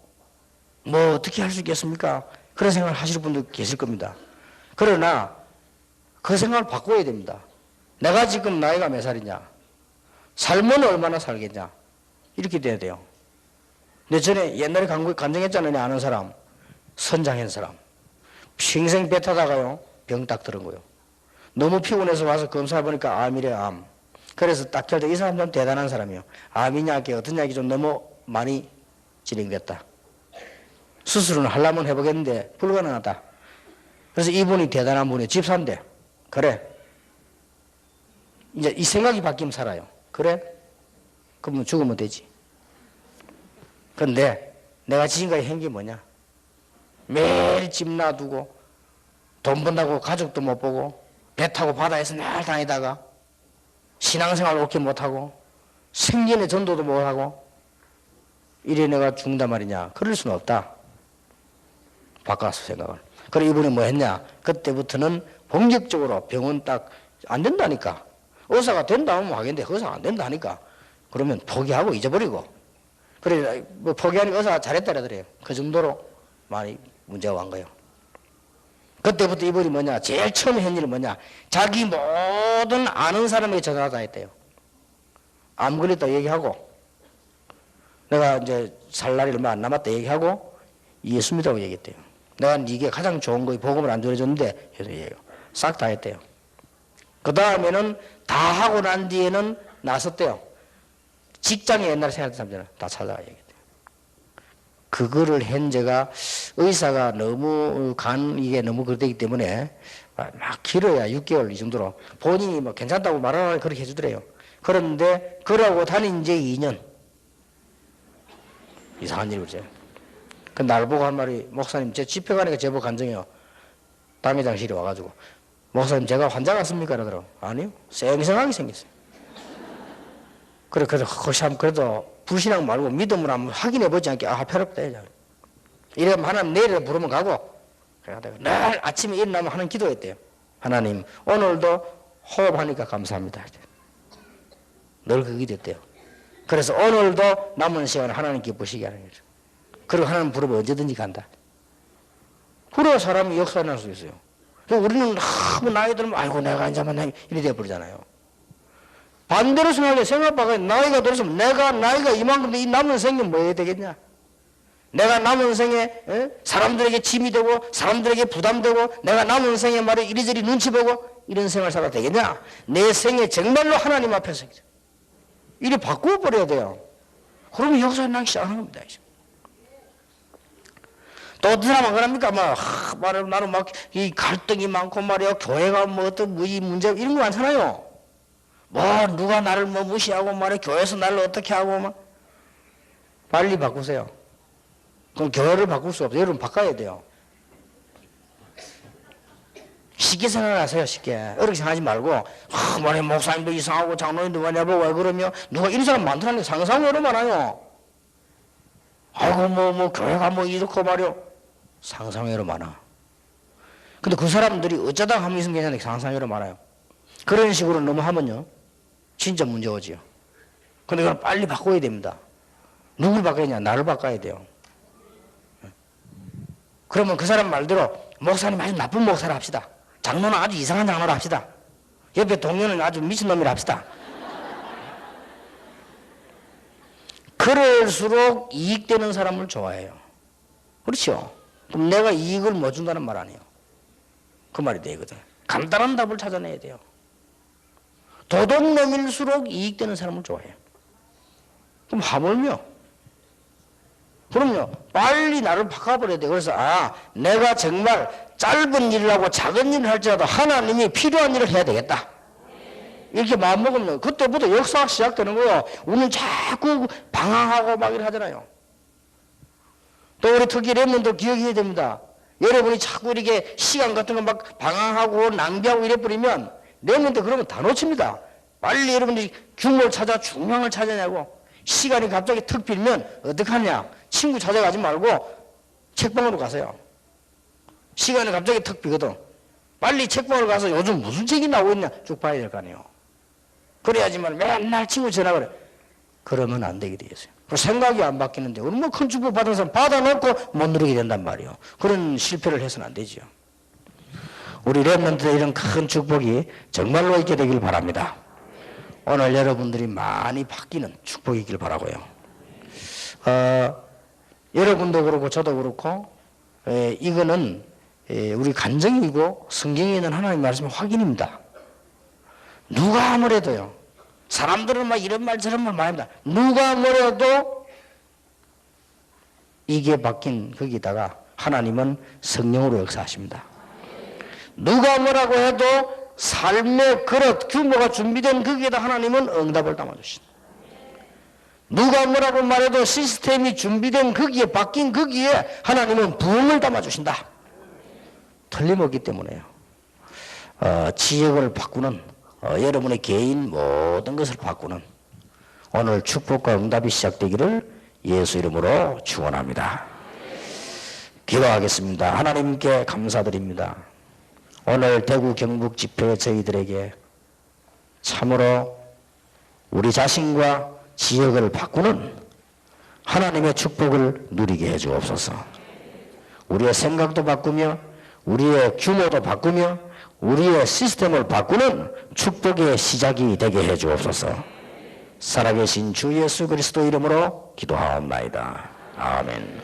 뭐 어떻게 할 수 있겠습니까? 그런 생각을 하시는 분도 계실 겁니다. 그러나 그 생각을 바꿔야 됩니다. 내가 지금 나이가 몇 살이냐? 살면 얼마나 살겠냐? 이렇게 돼야 돼요. 근데 전에 옛날에 간증했잖아요. 아는 사람. 선장한 사람. 평생 배 타다가요. 병 딱 들은 거예요. 너무 피곤해서 와서 검사해보니까 암이래 암. 그래서 딱 할 때 이 사람 좀 대단한 사람이에요. 암이냐 어떤 약이 좀 너무 많이 진행됐다. 수술은 하려면 해보겠는데 불가능하다. 그래서 이분이 대단한 분이 집사인데 그래 이제 이 생각이 바뀌면 살아요. 그래? 그러면 죽으면 되지. 그런데 내가 지금까지 한 게 뭐냐? 매일 집 놔두고 돈 번다고 가족도 못 보고 배 타고 바다에서 날 다니다가 신앙생활 옳게 못하고 생전에 전도도 못하고 이래 내가 죽는단 말이냐? 그럴 수는 없다. 바꿨어 생각을. 그래 이분이 뭐 했냐? 그때부터는 본격적으로 병원 딱 안 된다니까. 의사가 된다 하면 하겠는데 의사가 안 된다 하니까 그러면 포기하고 잊어버리고 그래 뭐 포기하니까 의사가 잘했다 그러더래요. 그 정도로 많이 문제가 온 거예요. 그때부터 이분이 뭐냐? 제일 처음 한 일은 뭐냐? 자기 모든 아는 사람에게 전화다 했대요. 암 걸렸다 얘기하고 내가 이제 살 날이 얼마 안 남았다 얘기하고 예수 믿으라고 얘기했대요. 내가 이게 가장 좋은 거에 복음을 안 전해줬는데 그래서 얘기해요. 싹 다 했대요. 그 다음에는 다 하고 난 뒤에는 나섰대요. 직장에 옛날에 생활했던 사람들은 다 찾아가 얘기했대요. 그거를 한 제가 의사가 너무 이게 너무 그렇기 때문에 막 길어야 6개월 이 정도로 본인이 뭐 괜찮다고 말하는 그렇게 해주더래요. 그런데 그러고 다닌 지 2년 이상한 일이 있어요. 그 날 보고 한 말이 목사님 제 집회 가니까 제보 간증해요. 당회장실에 와가지고 목사님 제가 환자 같습니까? 그러더라고. 아니요. 쌩쌩하게 생겼어요. 그래 그래도 그래도 불신앙 말고 믿음을 한번 확인해보지 않게 패롭다. 이러면 하나님 내일에 부르면 가고 늘 아침에 일어나면 하나님 기도했대요. 하나님 오늘도 호흡하니까 감사합니다. 늘 그 기도했대요. 그래서 오늘도 남은 시간 하나님 기쁘시게 하는 거죠. 그리고 하나님 부르면 언제든지 간다. 그래야 사람이 역사를 할 수 있어요. 우리는 너무 나이 들면 아이고 내가 앉아만 이래 돼버리잖아요. 반대로 생각해. 생각봐가 나이가 들었으면 내가 나이가 이만큼 이 남은 생에 뭐 해야 되겠냐? 내가 남은 생에 사람들에게 짐이 되고 사람들에게 부담되고 내가 남은 생에 말에 이리저리 눈치 보고 이런 생활 살아도 되겠냐? 내 생에 정말로 하나님 앞에서 이리 바꾸어 버려야 돼요. 그러면 역사가 나기 시작하는 겁니다. 또 어떤 사람은 그럽니까? 나는 막 이 갈등이 많고 말이야. 교회가 뭐 어떤 뭐 이 문제 이런 거 많잖아요. 뭐 누가 나를 뭐 무시하고 말이야. 교회에서 나를 어떻게 하고 막 빨리 바꾸세요. 그럼 교회를 바꿀 수 없어요. 여러분 바꿔야 돼요. 쉽게 생각하세요. 쉽게. 어렵게 생각하지 말고 말이야 목사님도 이상하고 장로님도 뭐냐고 왜 그러며 누가 이런 사람 많더라니. 상상외로 많아요. 아이고 뭐 교회가 뭐 이렇고 말이야. 상상외로 많아. 근데 그 사람들이 어쩌다 하면 있으면 괜찮은데 상상외로 많아요. 그런 식으로 너무 하면요 진짜 문제 오지요. 근데 그걸 빨리 바꿔야 됩니다. 누굴 바꿔야 나를 바꿔야 돼요. 그러면 그 사람 말대로 목사님 아주 나쁜 목사라 합시다. 장로는 아주 이상한 장로라 합시다. 옆에 동료는 아주 미친놈이라 합시다. 그럴수록 이익되는 사람을 좋아해요. 그렇죠? 그럼 내가 이익을 못 준다는 말 아니에요. 그 말이 되거든. 간단한 답을 찾아내야 돼요. 도둑놈일수록 이익되는 사람을 좋아해요. 그럼 하물며 그럼요. 빨리 나를 바꿔버려야 돼. 그래서 내가 정말 짧은 일을 하고 작은 일을 할지라도 하나님이 필요한 일을 해야 되겠다. 이렇게 마음먹으면 그때부터 역사가 시작되는 거예요. 우리는 자꾸 방황하고 막 이렇게 하잖아요. 또 우리 특히 렘넌트 기억해야 됩니다. 여러분이 자꾸 이렇게 시간 같은 거 막 방황하고 낭비하고 이래버리면 렘넌트 그러면 다 놓칩니다. 빨리 여러분들이 규모를 찾아 중량을 찾아내고 시간이 갑자기 턱 빌면 어떡하냐. 친구 찾아가지 말고 책방으로 가세요. 시간이 갑자기 턱 비거든. 빨리 책방으로 가서 요즘 무슨 책이 나오고 있냐 쭉 봐야 될 거 아니에요. 그래야지만 맨날 친구 전화를 해. 그러면 안 되게 되겠어요. 생각이 안 바뀌는데 얼마나 큰 축복 받은 사람 받아놓고 못 누리게 된단 말이에요. 그런 실패를 해서는 안 되죠. 우리 렘넌트의 이런 큰 축복이 정말로 있게 되길 바랍니다. 오늘 여러분들이 많이 바뀌는 축복이 있길 바라고요. 여러분도 그렇고 저도 그렇고 이거는 우리 간증이고 성경에 있는 하나님의 말씀의 확인입니다. 누가 아무래도요. 사람들은 막 이런 말 저런 말 많이 합니다. 누가 뭐래도 이게 바뀐 거기다가 하나님은 성령으로 역사하십니다. 누가 뭐라고 해도 삶의 그릇 규모가 준비된 거기에다 하나님은 응답을 담아주신다. 누가 뭐라고 말해도 시스템이 준비된 거기에 바뀐 거기에 하나님은 부흥을 담아주신다. 틀림없기 때문에요. 지역을 바꾸는 여러분의 개인 모든 것을 바꾸는 오늘 축복과 응답이 시작되기를 예수 이름으로 축원합니다. 기도하겠습니다. 하나님께 감사드립니다. 오늘 대구 경북 집회 저희들에게 참으로 우리 자신과 지역을 바꾸는 하나님의 축복을 누리게 해주옵소서. 우리의 생각도 바꾸며 우리의 규모도 바꾸며 우리의 시스템을 바꾸는 축복의 시작이 되게 해주옵소서. 살아계신 주 예수 그리스도 이름으로 기도하옵나이다. 아멘.